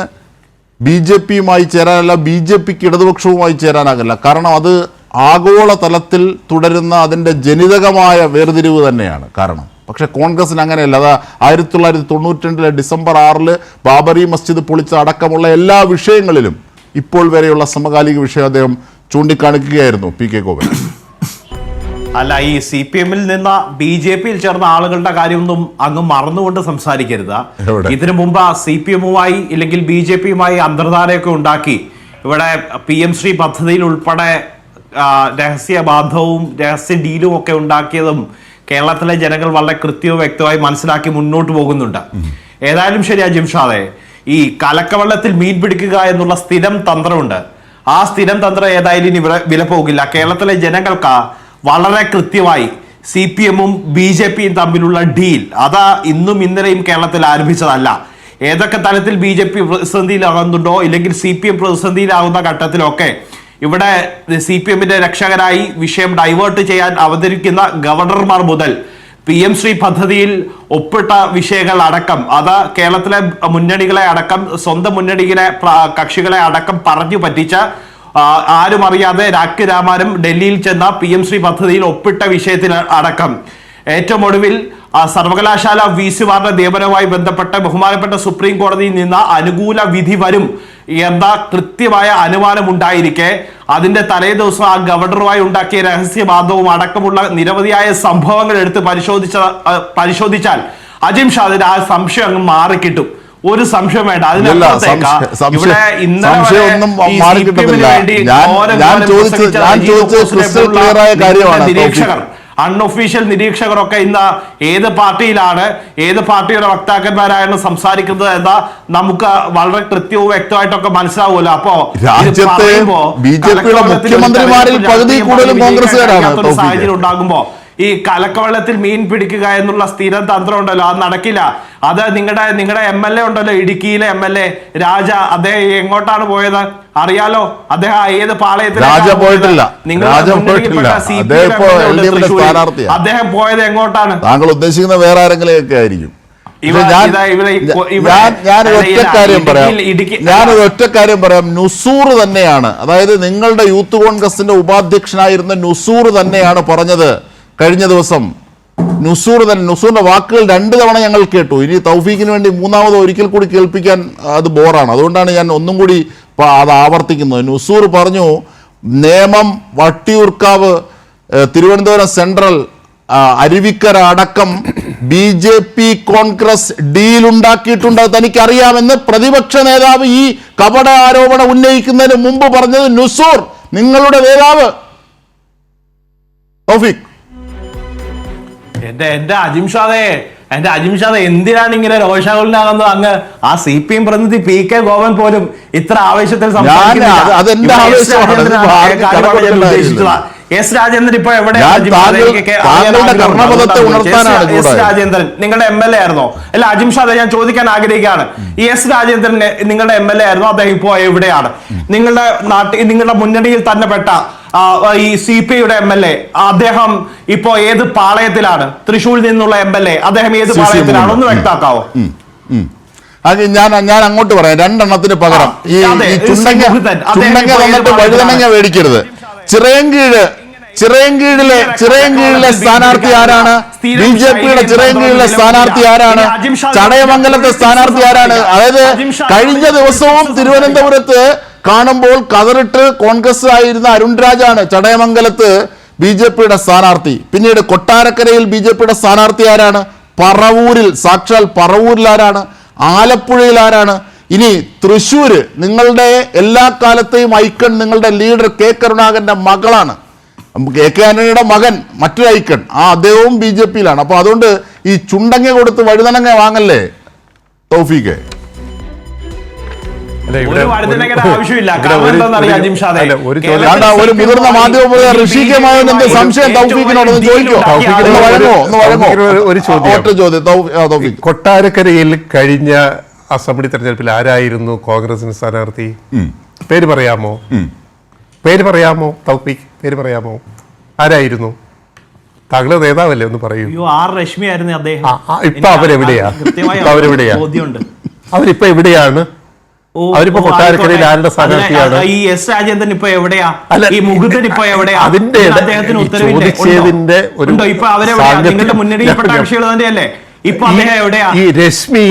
BJP-യുമായി ചേരാനല്ല, BJP-ക്ക് ഇടതുപക്ഷവുമായി ചേരാനാകില്ല. കാരണം അത് ആഗോള തലത്തിൽ തുടരുന്ന അതിൻ്റെ ജനിതകമായ വേർതിരിവ് തന്നെയാണ് കാരണം. പക്ഷെ കോൺഗ്രസിന് അങ്ങനെയല്ല. അത് 1992 ഡിസംബർ 6 ബാബറി മസ്ജിദ് പൊളിച്ച അടക്കമുള്ള എല്ലാ വിഷയങ്ങളിലും ഇപ്പോൾ വരെയുള്ള സമകാലിക വിഷയം അദ്ദേഹം ചൂണ്ടിക്കാണിക്കുകയായിരുന്നു. P K Gopan. അല്ല, ഈ CPM നിന്ന് BJP ചേർന്ന ആളുകളുടെ കാര്യമൊന്നും അങ്ങ് മറന്നുകൊണ്ട് സംസാരിക്കരുത്. ഇതിനു മുമ്പ് CPM-മായി ഇല്ലെങ്കിൽ BJP-യുമായി അന്തർധാരയൊക്കെ ഉണ്ടാക്കി ഇവിടെ PM ശ്രീ പദ്ധതിയിൽ ഉൾപ്പെടെ രഹസ്യബാധവും രഹസ്യ ഡീലും ഒക്കെ ഉണ്ടാക്കിയതും കേരളത്തിലെ ജനങ്ങൾ വളരെ കൃത്യവും വ്യക്തമായി മനസ്സിലാക്കി മുന്നോട്ട് പോകുന്നുണ്ട്. ഏതായാലും ശരി അജിംഷാദെ, ഈ കലക്കവെള്ളത്തിൽ മീൻ പിടിക്കുക എന്നുള്ള സ്ഥിരം തന്ത്രമുണ്ട്. ആ സ്ഥിരം തന്ത്രം ഏതായാലും ഇനി വില പോകില്ല. കേരളത്തിലെ ജനങ്ങൾക്ക് വളരെ കൃത്യമായി CPM-ഉം BJP-യും തമ്മിലുള്ള ഡീൽ അത് ഇന്നും ഇന്നലെയും കേരളത്തിൽ ആരംഭിച്ചതല്ല. ഏതൊക്കെ തലത്തിൽ BJP പ്രതിസന്ധിയിലാകുന്നുണ്ടോ ഇല്ലെങ്കിൽ CPM പ്രതിസന്ധിയിലാകുന്ന ഘട്ടത്തിലൊക്കെ ഇവിടെ CPM-ന്റെ രക്ഷകരായി വിഷയം ഡൈവേർട്ട് ചെയ്യാൻ അവതരിക്കുന്ന ഗവർണർമാർ മുതൽ PM ശ്രീ പദ്ധതിയിൽ ഒപ്പിട്ട വിഷയങ്ങൾ അടക്കം അത് കേരളത്തിലെ മുന്നണികളെ അടക്കം സ്വന്തം മുന്നണികളെ കക്ഷികളെ അടക്കം പറഞ്ഞു പറ്റിച്ച ആരും അറിയാതെ രാഖി രാമാനും ഡൽഹിയിൽ ചെന്ന PM ശ്രീ പദ്ധതിയിൽ ഒപ്പിട്ട വിഷയത്തിൽ അടക്കം ഏറ്റവും ഒടുവിൽ സർവകലാശാല VC-മാരുടെ നിയമനവുമായി ബന്ധപ്പെട്ട ബഹുമാനപ്പെട്ട സുപ്രീം കോടതിയിൽ നിന്ന് അനുകൂല വിധി വരും എന്ന കൃത്യമായ അനുമാനം ഉണ്ടായിരിക്കെ അതിന്റെ തലേ ദിവസം ആ ഗവർണറുമായി ഉണ്ടാക്കിയ രഹസ്യവാദവും അടക്കമുള്ള നിരവധിയായ സംഭവങ്ങൾ എടുത്ത് പരിശോധിച്ചാൽ അജിംഷാദിന് ആ സംശയം അങ്ങ് മാറിക്കിട്ടും. ഒരു സംശയം വേണ്ട. അതിനപ്പുറത്തേക്ക് നിരീക്ഷകർ അൺഒഫീഷ്യൽ നിരീക്ഷകരൊക്കെ ഇന്ന് ഏത് പാർട്ടിയിലാണ് ഏത് പാർട്ടിയുടെ വക്താക്കന്മാരായാണ് സംസാരിക്കുന്നത് എന്ന് നമുക്ക് വളരെ കൃത്യവും വ്യക്തമായിട്ടൊക്കെ മനസ്സിലാവുമല്ലോ. അപ്പോ സാഹചര്യം ഉണ്ടാകുമ്പോ ഈ കലക്കവെള്ളത്തിൽ മീൻ പിടിക്കുക എന്നുള്ള സ്ഥിര തന്ത്രം ഉണ്ടല്ലോ, അത് നടക്കില്ല. അത് നിങ്ങളുടെ MLA ഉണ്ടല്ലോ, ഇടുക്കിയിലെ MLA രാജ, അദ്ദേഹം എങ്ങോട്ടാണ് പോയത് അറിയാലോ. അദ്ദേഹം ഏത് പാളയത്തിൽ അദ്ദേഹം പോയത് എങ്ങോട്ടാണ്? താങ്കൾ ഉദ്ദേശിക്കുന്ന വേറെ ആരെങ്കിലും ഒക്കെ ആയിരിക്കും. ഞാനൊരു ഒറ്റ കാര്യം പറയാം. നുസൂർ തന്നെയാണ്, അതായത് നിങ്ങളുടെ യൂത്ത് കോൺഗ്രസിന്റെ ഉപാധ്യക്ഷനായിരുന്ന നുസൂർ തന്നെയാണ് പറഞ്ഞത് കഴിഞ്ഞ ദിവസം. നുസൂറിന്റെ വാക്കുകൾ 2 തവണ ഞങ്ങൾ കേട്ടു. ഇനി തൗഫീഖിന് വേണ്ടി മൂന്നാമത് ഒരിക്കൽ കൂടി കേൾപ്പിക്കാൻ അത് ബോറാണ്. അതുകൊണ്ടാണ് ഞാൻ ഒന്നും കൂടി അത് ആവർത്തിക്കുന്നത്. നുസൂർ പറഞ്ഞു, നേമം, വട്ടിയൂർക്കാവ്, തിരുവനന്തപുരം സെൻട്രൽ, അരുവിക്കര അടക്കം BJP കോൺഗ്രസ് ഡീൽ ഉണ്ടാക്കിയിട്ടുണ്ട്, അത് തനിക്കറിയാമെന്ന് പ്രതിപക്ഷ നേതാവ് ഈ കപട ആരോപണം ഉന്നയിക്കുന്നതിന് മുമ്പ് പറഞ്ഞത് നുസൂർ, നിങ്ങളുടെ നേതാവ്. തൗഫീഖ്, എന്റെ അജിംഷാദെ എന്തിനാണ് ഇങ്ങനെ രോഷാകുലനാകുന്നത്? അങ്ങ് ആ CPM പ്രതിനിധി PK ഗോപൻ പോലും ഇത്ര ആവേശത്തിൽ S രാജേന്ദ്രൻ ഇപ്പൊ എവിടെ? രാജേന്ദ്രൻ നിങ്ങളുടെ MLA ആയിരുന്നോ? അല്ല അജിംഷാദെ, ഞാൻ ചോദിക്കാൻ ആഗ്രഹിക്കുകയാണ്, ഈ S രാജേന്ദ്രൻ നിങ്ങളുടെ MLA ആയിരുന്നോ? അദ്ദേഹം ഇപ്പോ എവിടെയാണ്? നിങ്ങളുടെ നാട്ടിൽ നിങ്ങളുടെ മുന്നണിയിൽ തന്നെ പെട്ട ഈ CPI-യുടെ MLA അദ്ദേഹം ഇപ്പോ ഏത് പാളയത്തിലാണ്? തൃശ്ശൂരിൽ നിന്നുള്ള MLA അദ്ദേഹം ഏത് പാളയത്തിലാണ്? ഒന്ന് വ്യക്തമാക്കാവോ? ഞാൻ അങ്ങോട്ട് പറയാം. 2 എണ്ണത്തിന് പകരം ഈ ചുണ്ടങ്ങ വന്നിട്ട് വഴുതനങ്ങ മേടിക്കരുത്. ചിറയൻകീഴിലെ സ്ഥാനാർത്ഥി ആരാണ്? BJP-യുടെ ചിറയൻകീഴിലെ സ്ഥാനാർത്ഥി ആരാണ്? ചടയമംഗലത്തെ സ്ഥാനാർത്ഥി ആരാണ്? അതായത് കഴിഞ്ഞ ദിവസവും തിരുവനന്തപുരത്ത് കാണുമ്പോൾ കതറിട്ട് കോൺഗ്രസ് ആയിരുന്ന അരുൺ രാജാണ് ചടയമംഗലത്ത് BJP-യുടെ സ്ഥാനാർത്ഥി. പിന്നീട് കൊട്ടാരക്കരയിൽ BJP-യുടെ സ്ഥാനാർത്ഥി ആരാണ്? പറവൂരിൽ, സാക്ഷാൽ പറവൂരിൽ ആരാണ്? ആലപ്പുഴയിൽ ആരാണ്? ഇനി തൃശ്ശൂര് നിങ്ങളുടെ എല്ലാ കാലത്തെയും ഐക്കൺ, നിങ്ങളുടെ ലീഡർ K കരുണാകരന്റെ മകളാണ്. K ആന്റണിയുടെ മകൻ മറ്റൊരു ഐക്കൺ, അദ്ദേഹവും BJP-യിലാണ്. അപ്പൊ അതുകൊണ്ട് ഈ ചുണ്ടങ്ങ കൊടുത്ത് വഴുതനങ്ങ വാങ്ങല്ലേ തൗഫീഖ്. ഒരു മുതിർന്ന മാധ്യമ ഋഷികമായതിന്റെ സംശയം തൗഫീഖിനോടൊന്ന് ചോദിക്കോ? കൊട്ടാരക്കരയിൽ കഴിഞ്ഞ അസംബ്ലി തെരഞ്ഞെടുപ്പിൽ ആരായിരുന്നു കോൺഗ്രസിന് സ്ഥാനാർത്ഥി? പേര് പറയാമോ തൗഫീഖ്? പേര് പറയാമോ? ആരായിരുന്നു? താങ്കളുടെ നേതാവല്ലേ, ഒന്ന് പറയൂ. ഇപ്പൊ അവരെവിടെയാ? അവരിപ്പോ എവിടെയാണ്? അവരിപ്പോ കൊട്ടാരക്കരയിൽ ആരുടെ സ്ഥാനാർത്ഥിയാണ്? ഈ എസ് രാജേന്ദ്രൻ ഇപ്പൊ എവിടെയാ? അല്ല, ഈ മുകുന്ദൻ ഇപ്പൊ എവിടെയാ? അതിന്റെ അദ്ദേഹത്തിന് ചോദിച്ചതിന്റെ ഒരു ഉണ്ടോ? ഇപ്പൊ അവരെവിടെയാ? നിങ്ങളുടെ മുന്നണിയിൽപ്പെട്ട കക്ഷികൾ തന്നെയല്ലേ? ഇപ്പൊ അദ്ദേഹം എവിടെയാ? ഈ രശ്മി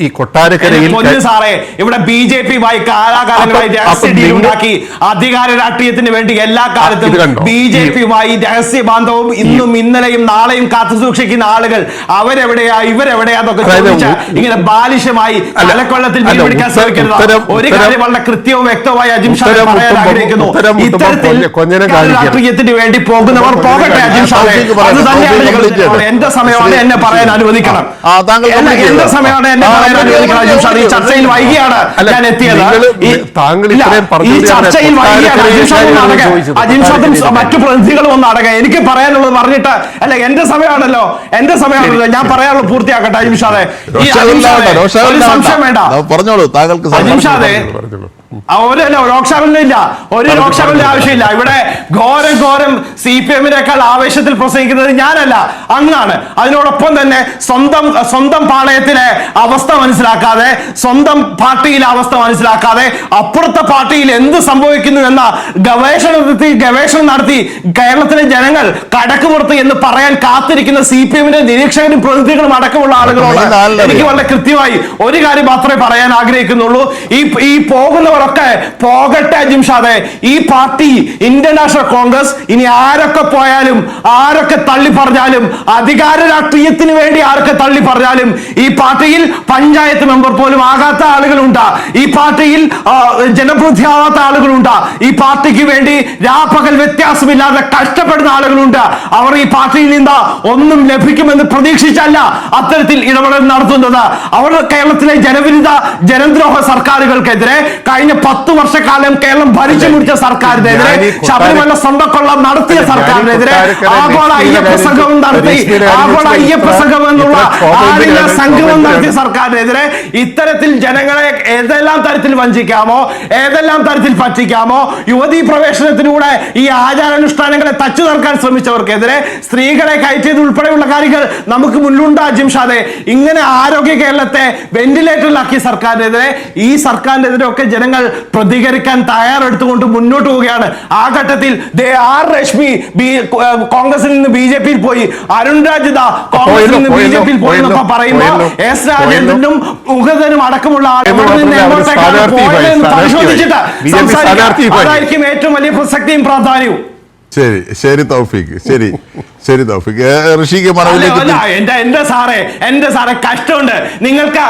ഈ കൊട്ടാരക്കരയിൽ സാറേ ഇവിടെ BJP-യുമായി കാലാകാലങ്ങളായി രഹസ്യ ഉണ്ടാക്കി അധികാര രാഷ്ട്രീയത്തിന് വേണ്ടി എല്ലാ കാലത്തും BJP-യുമായി രഹസ്യ ബാന്ധവും ഇന്നും ഇന്നലെയും നാളെയും കാത്തു സൂക്ഷിക്കുന്ന ആളുകൾ അവരെവിടെയാ ഇവരെവിടെയാന്നൊക്കെ ചോദിച്ചാൽ ഇങ്ങനെ ബാലിശമായി തലക്കൊള്ളത്തിൽ മീൻ പിടിക്കാൻ ശ്രമിക്കരുത്. ഒരു കാര്യം വളരെ കൃത്യവും വ്യക്തമായി അജിം ഷാ പറയാൻ ആഗ്രഹിക്കുന്നു. ഇത്തരത്തിൽ രാഷ്ട്രീയത്തിന് വേണ്ടി പോകുന്നവർ പോകട്ടെ അജിം ഷാ. അത് തന്നെയാണ് എന്റെ സമയമാണ് എന്നെ പറയാൻ അനുവദിക്കണം. എന്റെ സമയമാണ് എന്നെ പറയാൻ അനുവദിക്കണം. ഈ ചർച്ചയിൽ വൈകിയാണ് ഞാൻ എത്തിയത്. ഈ ചർച്ചയിൽ വൈകിയാണ് അജിംഷാദും മറ്റു പ്രതിനിധികളും ഒന്ന് അടങ്ങാം. എനിക്ക് പറയാനുള്ളത് പറഞ്ഞിട്ട് അല്ല, എന്റെ സമയമാണല്ലോ, എന്റെ സമയമാണല്ലോ, ഞാൻ പറയാനുള്ളത് പൂർത്തിയാക്കട്ടെ. അജിംഷാദെ ഒരു സംശയം വേണ്ട, പറഞ്ഞോളൂ. താങ്കൾക്ക് അജിംഷാദെ രോക്ഷാകുലില്ല, ഒരു രോക്ഷാകുലിന്റെ ആവശ്യമില്ല. ഇവിടെ ഘോരം CPM-നേക്കാൾ ആവേശത്തിൽ പ്രസംഗിക്കുന്നത് ഞാനല്ല, അങ്ങാണ്. അതിനോടൊപ്പം തന്നെ സ്വന്തം പാളയത്തിലെ അവസ്ഥ മനസ്സിലാക്കാതെ, സ്വന്തം പാർട്ടിയിലെ അവസ്ഥ മനസ്സിലാക്കാതെ അപ്പുറത്തെ പാർട്ടിയിൽ എന്ത് സംഭവിക്കുന്നു എന്ന ഗവേഷണം നടത്തി കേരളത്തിലെ ജനങ്ങൾ കടക്കുപുറത്ത് എന്ന് പറയാൻ കാത്തിരിക്കുന്ന CPM-ന്റെ നിരീക്ഷകരും പ്രതിനിധികളും അടക്കമുള്ള ആളുകളോട് എനിക്ക് വളരെ കൃത്യമായി ഒരു കാര്യം മാത്രമേ പറയാൻ ആഗ്രഹിക്കുന്നുള്ളൂ. ഈ പോകുന്നവർ പോകട്ടെ അജിംഷാദെ. ഈ പാർട്ടി ഇന്ത്യൻ നാഷണൽ കോൺഗ്രസ് ഇനി ആരൊക്കെ പോയാലും ആരൊക്കെ തള്ളി പറഞ്ഞാലും അധികാര രാഷ്ട്രീയത്തിന് വേണ്ടി ആരൊക്കെ തള്ളി പറഞ്ഞാലും ഈ പാർട്ടിയിൽ പഞ്ചായത്ത് മെമ്പർ പോലും ആകാത്ത ആളുകളുണ്ട്, ഈ പാർട്ടിയിൽ ജനപ്രതിനിധിയാവാത്ത ആളുകളുണ്ട്, ഈ പാർട്ടിക്ക് വേണ്ടി രാപ്പകൽ വ്യത്യാസമില്ലാതെ കഷ്ടപ്പെടുന്ന ആളുകളുണ്ട്. അവർ ഈ പാർട്ടിയിൽ നിന്ന് ഒന്നും ലഭിക്കുമെന്ന് പ്രതീക്ഷിച്ചല്ല അത്തരത്തിൽ ഇടപെടൽ നടത്തുന്നത്. അവർ കേരളത്തിലെ ജനദ്രോഹ സർക്കാരുകൾക്കെതിരെ കഴിഞ്ഞ 10 വർഷക്കാലം കേരളം ഭരിച്ചു മുടിച്ച സർക്കാരിനെതിരെ, ശബരിമല സ്വന്തക്കൊള്ളം നടത്തിയ സർക്കാരിനെതിരെ, ആഗോള അയ്യപ്പ സംഗമം നടത്തി, ആഗോള അയ്യപ്പ സംഗമം എന്നുള്ള ആളില്ല സംഗമം നടത്തിയ സർക്കാരിനെതിരെ ഇത്തരത്തിൽ ജനങ്ങളെ ഏതെല്ലാം തരത്തിൽ വഞ്ചിക്കാമോ, ഏതെല്ലാം തരത്തിൽ പറ്റിക്കാമോ, യുവതീ പ്രവേശനത്തിലൂടെ ഈ ആചാരാനുഷ്ഠാനങ്ങളെ തച്ചു തീർക്കാൻ ശ്രമിച്ചവർക്കെതിരെ, സ്ത്രീകളെ കയറ്റിയത് ഉൾപ്പെടെയുള്ള കാര്യങ്ങൾ നമുക്ക് മുന്നിലുണ്ട് അജിംഷാദെ. ഇങ്ങനെ ആരോഗ്യ കേരളത്തെ വെന്റിലേറ്ററിലാക്കിയ സർക്കാരിനെതിരെ, ഈ സർക്കാരിനെതിരെ ഒക്കെ ജനങ്ങൾ പ്രതികരിക്കാൻ തയ്യാറെടുത്തുകൊണ്ട് മുന്നോട്ട് പോവുകയാണ്. ആ ഘട്ടത്തിൽ രശ്മി കോൺഗ്രസിൽ നിന്ന് BJP-യിൽ പോയി, അരുൺ രാജ് കോൺഗ്രസിൽ നിന്ന് BJP-യിൽ പോയി എന്നൊക്കെ പറയുമ്പോൾ എസ് രാജേന്ദ്രനും മുഖതനും അടക്കമുള്ള പരിശോധിച്ചിട്ട് സംസാരിക്കും. അതായിരിക്കും ഏറ്റവും വലിയ പ്രസക്തിയും പ്രാധാന്യവും. ശരി തൗഫീഖ്, ശരി തൗഫീഖ്. ഋഷിക്ക് എന്റെ സാറേ കഷ്ടമുണ്ട്. നിങ്ങൾക്ക്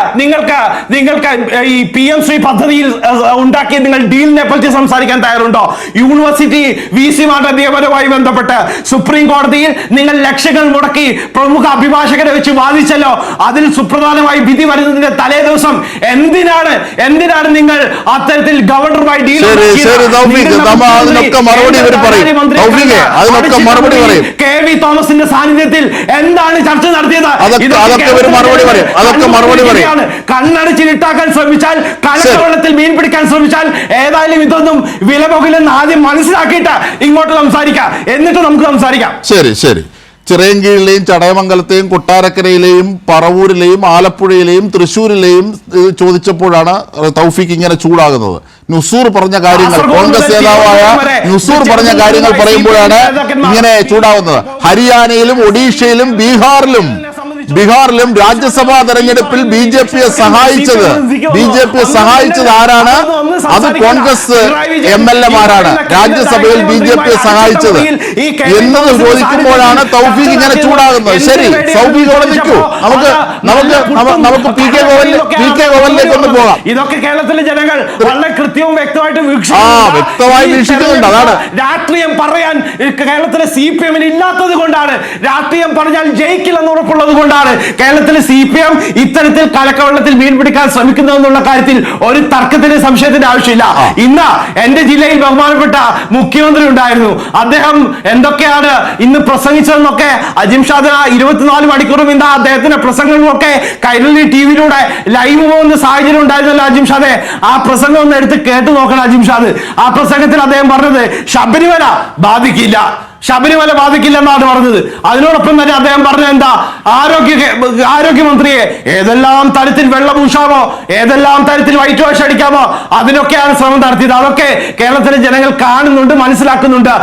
ഈ PM ശ്രീ പദ്ധതിയിൽ ഉണ്ടാക്കിയ നിങ്ങൾ ഡീലിനെ പറ്റി സംസാരിക്കാൻ തയ്യാറുണ്ടോ? യൂണിവേഴ്സിറ്റി VC-മാരുടെ നിയമനവുമായി ബന്ധപ്പെട്ട് സുപ്രീം കോടതിയിൽ നിങ്ങൾ ലക്ഷങ്ങൾ മുടക്കി പ്രമുഖ അഭിഭാഷകരെ വെച്ച് വാദിച്ചല്ലോ. അതിൽ സുപ്രധാനമായി വിധി വരുന്നതിന്റെ തലേ ദിവസം എന്തിനാണ് നിങ്ങൾ അത്തരത്തിൽ ഗവർണറുമായി ഡീൽ KV തോമസിന്റെ സാന്നിധ്യത്തിൽ എന്താണ് ചർച്ച നടത്തിയത്? കണ്ണടച്ചിലിട്ടാക്കാൻ ശ്രമിച്ചാൽ, കലക്കവെള്ളത്തിൽ മീൻ പിടിക്കാൻ ശ്രമിച്ചാൽ ഏതായാലും ഇതൊന്നും വിലപോകില്ലെന്ന് ആദ്യം മനസ്സിലാക്കിയിട്ട് ഇങ്ങോട്ട് സംസാരിക്കാം, എന്നിട്ട് നമുക്ക് സംസാരിക്കാം. ശരി. ചിറയൻകീഴിലെയും ചടയമംഗലത്തെയും കൊട്ടാരക്കരയിലെയും പറവൂരിലെയും ആലപ്പുഴയിലെയും തൃശ്ശൂരിലെയും ചോദിച്ചപ്പോഴാണ് തൗഫീഖ് ഇങ്ങനെ ചൂടാകുന്നത്. നുസൂർ പറഞ്ഞ കാര്യങ്ങൾ, കോൺഗ്രസ് നേതാവായ നുസൂർ പറഞ്ഞ കാര്യങ്ങൾ പറയുമ്പോഴാണ് ഇങ്ങനെ ചൂടാവുന്നത്. ഹരിയാനയിലും ഒഡീഷയിലും ബീഹാറിലും രാജ്യസഭാ തെരഞ്ഞെടുപ്പിൽ BJP-യെ സഹായിച്ചത് ആരാണ്? അത് കോൺഗ്രസ് MLA-മാരാണ് രാജ്യസഭയിൽ BJP-യെ സഹായിച്ചത് എന്നത് ചോദിക്കുമ്പോഴാണ് തൗഫീഖ് ഇങ്ങനെ ചൂടാകുന്നത്. ശരി തൗഫീഖ്, അവിടെ നിൽക്കൂ. നമുക്ക് PK ഗോവലിലേക്ക് ഒന്ന് പോകാം. ഇതൊക്കെ കേരളത്തിലെ ജനങ്ങൾ വളരെ കൃത്യവും വ്യക്തമായിട്ട് വ്യക്തമായി വീക്ഷിക്കുന്നുണ്ട്. അതാണ് രാഷ്ട്രീയം പറയാൻ കേരളത്തിലെ CPM-ന് ഇല്ലാത്തത് കൊണ്ടാണ്, രാഷ്ട്രീയം പറഞ്ഞാൽ ജയിക്കില്ലെന്ന് ഉറപ്പുള്ളത് കൊണ്ടാണ് കേരളത്തിലെ CPM ഇത്തരത്തിൽ കലക്കവെള്ളത്തിൽ മീൻ പിടിക്കാൻ ശ്രമിക്കുന്നതെന്നുള്ള കാര്യത്തിൽ ഒരു തർക്കത്തിന് സംശയത്തിന്റെ ആവശ്യമില്ല. ഇന്ന് എന്റെ ജില്ലയിൽ ബഹുമാനപ്പെട്ട മുഖ്യമന്ത്രി ഉണ്ടായിരുന്നു. അദ്ദേഹം എന്തൊക്കെയാണ് ഇന്ന് പ്രസംഗിച്ചതെന്നൊക്കെ അജിംഷാദ് 24 മണിക്കൂറും ഇന്ന് അദ്ദേഹത്തിന്റെ പ്രസംഗങ്ങളൊക്കെ കൈരളി TV-യിലൂടെ ലൈവ് പോകുന്ന സാഹചര്യം ഉണ്ടായിരുന്നല്ലോ അജിംഷാദെ. ആ പ്രസംഗം ഒന്ന് എടുത്ത് കേട്ടു നോക്കണം അജിംഷാദ്. ആ പ്രസംഗത്തിൽ അദ്ദേഹം പറഞ്ഞത് ശബരിമല ബാധിക്കില്ല, ശബരിമല ബാധിക്കില്ലെന്നാണ് പറഞ്ഞത്. അതിനോടൊപ്പം തന്നെ അദ്ദേഹം പറഞ്ഞ എന്താ, ആരോഗ്യമന്ത്രിയെ ഏതെല്ലാം തരത്തിൽ വെള്ളപൂശാമോ, ഏതെല്ലാം തരത്തിൽ വൈറ്റ് വാഷ് അടിക്കാമോ അതിനൊക്കെയാണ് ശ്രമം നടത്തിയത്. അതൊക്കെ കേരളത്തിലെ ജനങ്ങൾ കാണുന്നുണ്ട്, മനസ്സിലാക്കുന്നുണ്ട്.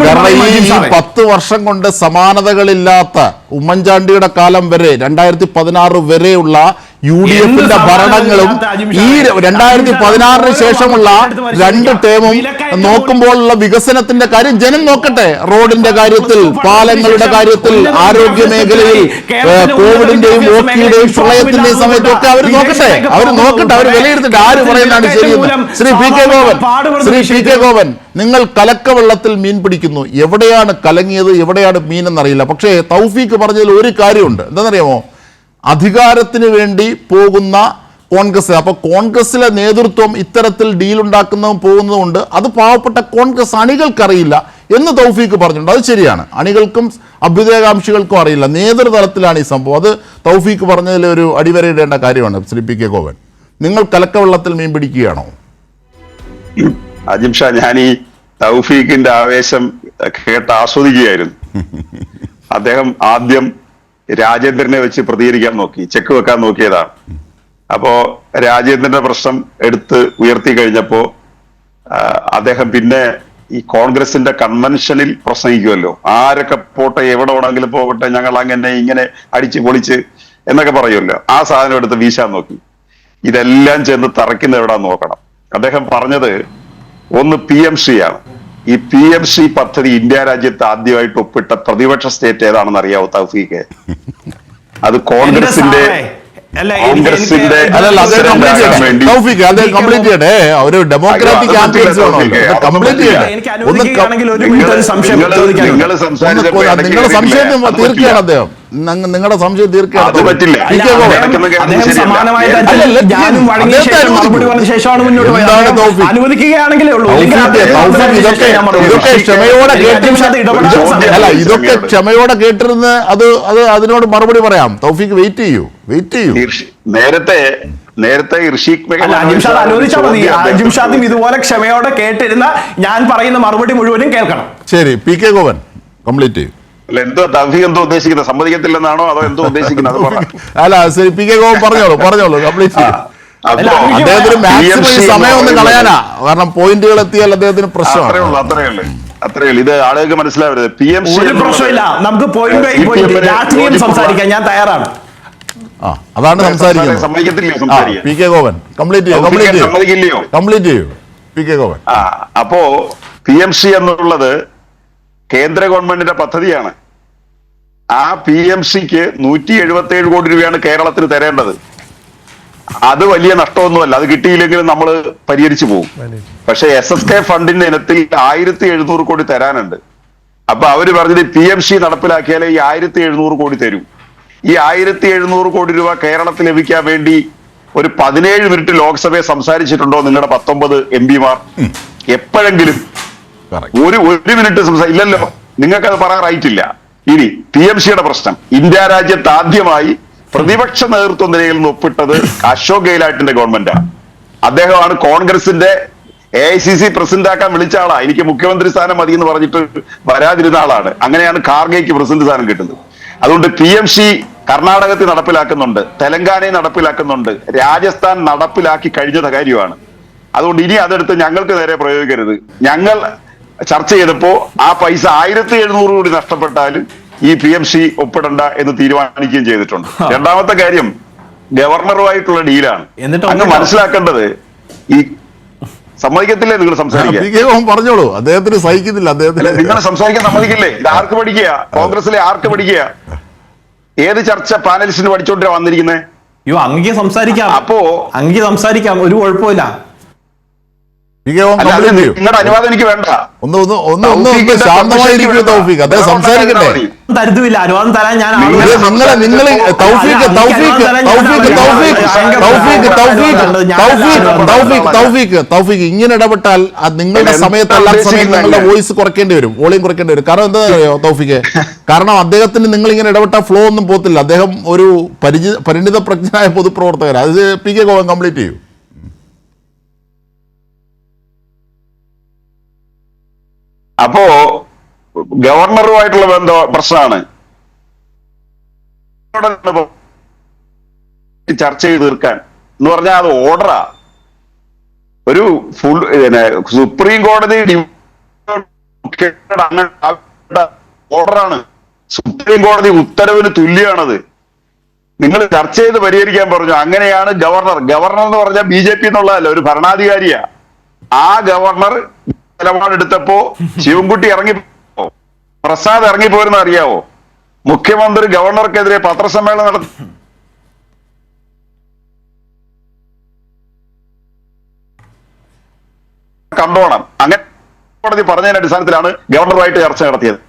കാരണം ഈ 10 വർഷം കൊണ്ട് സമാനതകളില്ലാത്ത ഉമ്മൻചാണ്ടിയുടെ കാലം വരെ 2016 വരെയുള്ള UDFന്റെ ഭരണങ്ങളും ഈ 2016 ശേഷമുള്ള 2 ടേമും നോക്കുമ്പോഴുള്ള വികസനത്തിന്റെ കാര്യം ജനം നോക്കട്ടെ. റോഡിന്റെ കാര്യത്തിൽ, പാലങ്ങളുടെ കാര്യത്തിൽ, ആരോഗ്യ മേഖലയിൽ, കോവിഡിന്റെയും ഓക്കിയുടെയും പ്രളയത്തിന്റെയും സമയത്തൊക്കെ അവർ നോക്കട്ടെ, അവർ വിലയിരുത്തിട്ട് ആര് പറയുന്നതാണ് ശരിയെന്ന്. ശ്രീ പി കെ ഗോപൻ, നിങ്ങൾ കലക്കവെള്ളത്തിൽ മീൻ പിടിക്കുന്നു. എവിടെയാണ് കലങ്ങിയത്, എവിടെയാണ് മീനെന്നറിയില്ല. പക്ഷേ തൗഫീഖ് പറഞ്ഞതിൽ ഒരു കാര്യമുണ്ട്, എന്താണെന്നറിയാമോ? അധികാരത്തിന് വേണ്ടി പോകുന്ന കോൺഗ്രസ്, അപ്പൊ കോൺഗ്രസിലെ നേതൃത്വം ഇത്തരത്തിൽ ഡീലുണ്ടാക്കുന്നതും പോകുന്നതുകൊണ്ട് അത് പാവപ്പെട്ട കോൺഗ്രസ് അണികൾക്കറിയില്ല എന്ന് തൗഫീഖ് പറഞ്ഞിട്ടുണ്ട്. അത് ശരിയാണ്, അണികൾക്കും അഭ്യുദയകാംക്ഷികൾക്കും അറിയില്ല, നേതൃതലത്തിലാണ് ഈ സംഭവം. അത് തൗഫീഖ് പറഞ്ഞതിൽ ഒരു അടിവരയിടേണ്ട കാര്യമാണ്. ശ്രീ പി കെ ഗോപൻ, നിങ്ങൾ കലക്കവെള്ളത്തിൽ മീൻ പിടിക്കുകയാണോ? അജിംഷാ, ഞാൻ ഈ തൗഫീഖിന്റെ ആവേശം കേട്ട് ആസ്വദിക്കുകയായിരുന്നു. അദ്ദേഹം ആദ്യം രാജേന്ദ്രനെ വെച്ച് പ്രതികരിക്കാൻ നോക്കി, ചെക്ക് വെക്കാൻ നോക്കിയതാണ്. അപ്പോ രാജേന്ദ്രന്റെ പ്രശ്നം എടുത്ത് ഉയർത്തി കഴിഞ്ഞപ്പോ അദ്ദേഹം പിന്നെ ഈ കോൺഗ്രസിന്റെ കൺവെൻഷനിൽ പ്രസംഗിക്കുമല്ലോ, ആരൊക്കെ പോട്ടെ, എവിടെ വേണമെങ്കിലും പോകട്ടെ, ഞങ്ങൾ അങ്ങനെ ഇങ്ങനെ അടിച്ച് പൊളിച്ച് എന്നൊക്കെ പറയുമല്ലോ, ആ സാധനം എടുത്ത് വീശാൻ നോക്കി. ഇതെല്ലാം ചെന്ന് തറയ്ക്കുന്ന എവിടാ നോക്കണം. അദ്ദേഹം പറഞ്ഞത് ഒന്ന് PMC ആണ്. ഈ PMC പദ്ധതി ഇന്ത്യ രാജ്യത്ത് ആദ്യമായിട്ട് ഒപ്പിട്ട പ്രതിപക്ഷ സ്റ്റേറ്റ് ഏതാണെന്ന് അറിയാവോ തൗഫീഖ്? അത് കോൺഗ്രസിന്റെ നിങ്ങളുടെ സംശയം തീർക്കുകയാണ്. ഇതൊക്കെ ക്ഷമയോടെ കേട്ടിരുന്ന് അത് അതിനോട് മറുപടി പറയാം. തൗഫീഖ് വെയിറ്റ് ചെയ്യൂ. നേരത്തെ ഇതുപോലെ ക്ഷമയോടെ കേട്ടിരുന്ന ഞാൻ പറയുന്ന മറുപടി മുഴുവനും കേൾക്കണം. ശരി, പി കെ ഗോപൻ കംപ്ലീറ്റ് ചെയ്യും. എന്തോ തൗഫീഖ് എന്തോ ഉദ്ദേശിക്കുന്നത്, സമ്മതിക്കത്തില്ലെന്നാണോ അതോ എന്തോ ഉദ്ദേശിക്കുന്നത്? അല്ല, ശരി, പി കെ ഗോപൻ പറഞ്ഞോളൂ കംപ്ലീറ്റ് ചെയ്യും. അദ്ദേഹത്തിന് മാക്സിമം സമയം ഒന്ന് കളയാനാ, കാരണം പോയിന്റുകൾ എത്തിയാൽ അദ്ദേഹത്തിന് പ്രശ്നമാണ്. അത്രേ ഉള്ളൂ. ഇത് ആളുകൾക്ക് മനസ്സിലാവരുത്. PMC പ്രശ്നമില്ല, നമുക്ക് രാഷ്ട്രീയം സംസാരിക്കാൻ ഞാൻ തയ്യാറാണ്. അതാണ് സംസാരിക്കുന്നത്. പി കെ ഗോപൻ കംപ്ലീറ്റ് ചെയ്യൂ. പി കെ ഗോപൻ, അപ്പോ PMC എന്നുള്ളത് കേന്ദ്ര ഗവൺമെന്റിന്റെ പദ്ധതിയാണ്. ആ PMCക്ക് 177 കോടി രൂപയാണ് കേരളത്തിന് തരേണ്ടത്. അത് വലിയ നഷ്ടമൊന്നുമല്ല, അത് കിട്ടിയില്ലെങ്കിലും നമ്മൾ പരിഹരിച്ചു പോകും. പക്ഷെ SSK ഫണ്ടിന്റെ ഇനത്തിൽ 1700 കോടി തരാനുണ്ട്. അപ്പൊ അവര് പറഞ്ഞത് PMC നടപ്പിലാക്കിയാലേ ഈ 1700 കോടി തരൂ. ഈ 1700 കോടി രൂപ കേരളത്തിൽ ലഭിക്കാൻ വേണ്ടി ഒരു 17 മിനിറ്റ് ലോക്സഭയെ സംസാരിച്ചിട്ടുണ്ടോ നിങ്ങളുടെ 19 MP-മാർ? എപ്പോഴെങ്കിലും ഒരു മിനിറ്റ് ഇല്ലല്ലോ. നിങ്ങൾക്ക് അത് പറയാൻ റൈറ്റ് ഇല്ല. ഇനി PMCയുടെ പ്രശ്നം, ഇന്ത്യ രാജ്യത്ത് ആദ്യമായി പ്രതിപക്ഷ നേതൃത്വ നിലയിൽ നിന്ന് ഒപ്പിട്ടത് അശോക് ഗെഹ്ലോട്ടിന്റെ ഗവൺമെന്റാണ്. അദ്ദേഹമാണ് കോൺഗ്രസിന്റെ AICC പ്രസിഡന്റ് ആക്കാൻ വിളിച്ച ആളാ. എനിക്ക് മുഖ്യമന്ത്രി സ്ഥാനം മതി എന്ന് പറഞ്ഞിട്ട് വരാതിരുന്ന ആളാണ്. അങ്ങനെയാണ് ഖാർഗെയ്ക്ക് പ്രസിഡന്റ് സ്ഥാനം കിട്ടുന്നത്. അതുകൊണ്ട് PMC കർണാടകത്തിൽ നടപ്പിലാക്കുന്നുണ്ട്, തെലങ്കാനയിൽ നടപ്പിലാക്കുന്നുണ്ട്, രാജസ്ഥാൻ നടപ്പിലാക്കി കഴിഞ്ഞ കാര്യമാണ്. അതുകൊണ്ട് ഇനി അതെടുത്ത് ഞങ്ങൾക്ക് നേരെ പ്രയോഗിക്കരുത്. ഞങ്ങൾ ചർച്ച ചെയ്തപ്പോ ആ പൈസ 1700 കോടി നഷ്ടപ്പെട്ടാലും ഈ PMC ഒപ്പിടണ്ട എന്ന് തീരുമാനിക്കുകയും ചെയ്തിട്ടുണ്ട്. രണ്ടാമത്തെ കാര്യം ഗവർണറുമായിട്ടുള്ള ഡീലാണ്. അങ്ങ് മനസ്സിലാക്കേണ്ടത്, ഈ സമ്മതിക്കത്തില്ലേ നിങ്ങൾ സംസാരിക്കാൻ? പറഞ്ഞോളൂ, അദ്ദേഹത്തിന് സഹിക്കുന്നില്ല. നിങ്ങൾ സംസാരിക്കാൻ സമ്മതിക്കില്ലേ? ഇത് ആർക്ക് പഠിക്കുക? കോൺഗ്രസിലെ ആർക്ക് പഠിക്കുക? ഏത് ചർച്ച പാനലിസ്റ്റിന് പഠിച്ചോണ്ടിരാ വന്നിരിക്കുന്നത്? അങ്ങ് സംസാരിക്കാം. അപ്പോ അങ്ങ് സംസാരിക്കാം, ഒരു കുഴപ്പമില്ല. നിങ്ങളുടെ അനുവാദം എനിക്ക് വേണ്ട. തരുന്നില്ല അനുവാദം തരാൻ. ഞാൻ തൗഫീഖ് ഇങ്ങനെ ഇടപെട്ടാൽ നിങ്ങളുടെ സമയത്തെല്ലാം നിങ്ങളുടെ വോയിസ് കുറയ്ക്കേണ്ടി വരും, വോളിയം കുറയ്ക്കേണ്ടി വരും. കാരണം എന്താ അറിയോ തൗഫീഖ്? കാരണം അദ്ദേഹത്തിന് നിങ്ങൾ ഇങ്ങനെ ഇടപെട്ട ഫ്ലോ ഒന്നും പോത്തില്ല. അദ്ദേഹം ഒരു പരിണിത പ്രജ്ഞനായ പൊതുപ്രവർത്തകരാണ്. അത് പി കെ ഗോപൻ കംപ്ലീറ്റ് ചെയ്യൂ. അപ്പോ ഗവർണറുമായിട്ടുള്ള പ്രശ്നമാണ്. ചർച്ച ചെയ്ത് തീർക്കാൻ എന്ന് പറഞ്ഞാൽ അത് ഓർഡറാ. ഒരു ഫുൾ സുപ്രീം കോടതി ഓർഡറാണ്. സുപ്രീം കോടതി ഉത്തരവിന് തുല്യമാണത്. നിങ്ങൾ ചർച്ച ചെയ്ത് പരിഹരിക്കാൻ പറഞ്ഞു. അങ്ങനെയാണ് ഗവർണർ എന്ന് പറഞ്ഞാൽ BJP എന്നുള്ളതല്ല, ഒരു ഭരണാധികാരിയാ. ആ ഗവർണർ നിലപാടെടുത്തപ്പോ ശിവൻകുട്ടി ഇറങ്ങിപ്പോ, പ്രസാദ് ഇറങ്ങിപ്പോരുന്ന അറിയാവോ? മുഖ്യമന്ത്രി ഗവർണർക്കെതിരെ പത്രസമ്മേളനം നടത്തി. കണ്ടോണം. അങ്ങനെ കോടതി പറഞ്ഞതിന്റെ അടിസ്ഥാനത്തിലാണ് ഗവർണറുമായിട്ട് ചർച്ച നടത്തിയത്.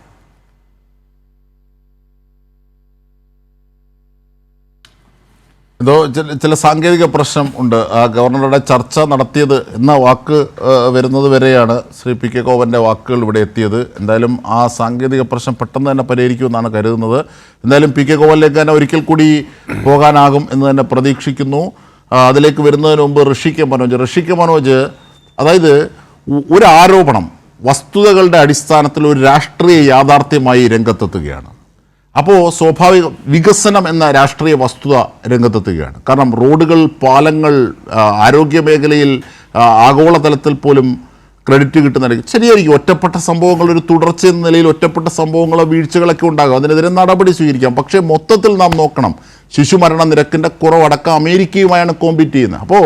ഇതോ ചില സാങ്കേതിക പ്രശ്നം ഉണ്ട്. ആ ഗവർണറുടെ ചർച്ച നടത്തിയത് എന്ന വാക്ക് വരുന്നത് വരെയാണ് ശ്രീ പി കെ കോവൻ്റെ വാക്കുകൾ ഇവിടെ എത്തിയത്. എന്തായാലും ആ സാങ്കേതിക പ്രശ്നം പെട്ടെന്ന് തന്നെ പരിഹരിക്കുമെന്നാണ് കരുതുന്നത്. എന്തായാലും പി കെ കോവനിലേക്ക് തന്നെ ഒരിക്കൽ കൂടി പോകാനാകും എന്ന് തന്നെ പ്രതീക്ഷിക്കുന്നു. അതിലേക്ക് വരുന്നതിന് മുമ്പ് ഋഷി കെ മനോജ്, അതായത് ഒരു ആരോപണം വസ്തുതകളുടെ അടിസ്ഥാനത്തിൽ ഒരു രാഷ്ട്രീയ യാഥാർത്ഥ്യമായി രംഗത്തെത്തുകയാണ്. അപ്പോൾ സ്വാഭാവിക വികസനം എന്ന രാഷ്ട്രീയ വസ്തുത രംഗത്തെത്തുകയാണ്. കാരണം റോഡുകൾ, പാലങ്ങൾ, ആരോഗ്യ മേഖലയിൽ ആഗോളതലത്തിൽ പോലും ക്രെഡിറ്റ് കിട്ടുന്ന ശരിയായിരിക്കും. ഒറ്റപ്പെട്ട സംഭവങ്ങൾ, ഒരു തുടർച്ച എന്ന നിലയിൽ ഒറ്റപ്പെട്ട സംഭവങ്ങളോ വീഴ്ചകളൊക്കെ ഉണ്ടാകും, അതിനെതിരെ നടപടി സ്വീകരിക്കാം. പക്ഷേ മൊത്തത്തിൽ നാം നോക്കണം, ശിശുമരണ നിരക്കിൻ്റെ കുറവടക്കം അമേരിക്കയുമായാണ് കോമ്പീറ്റ് ചെയ്യുന്നത്. അപ്പോൾ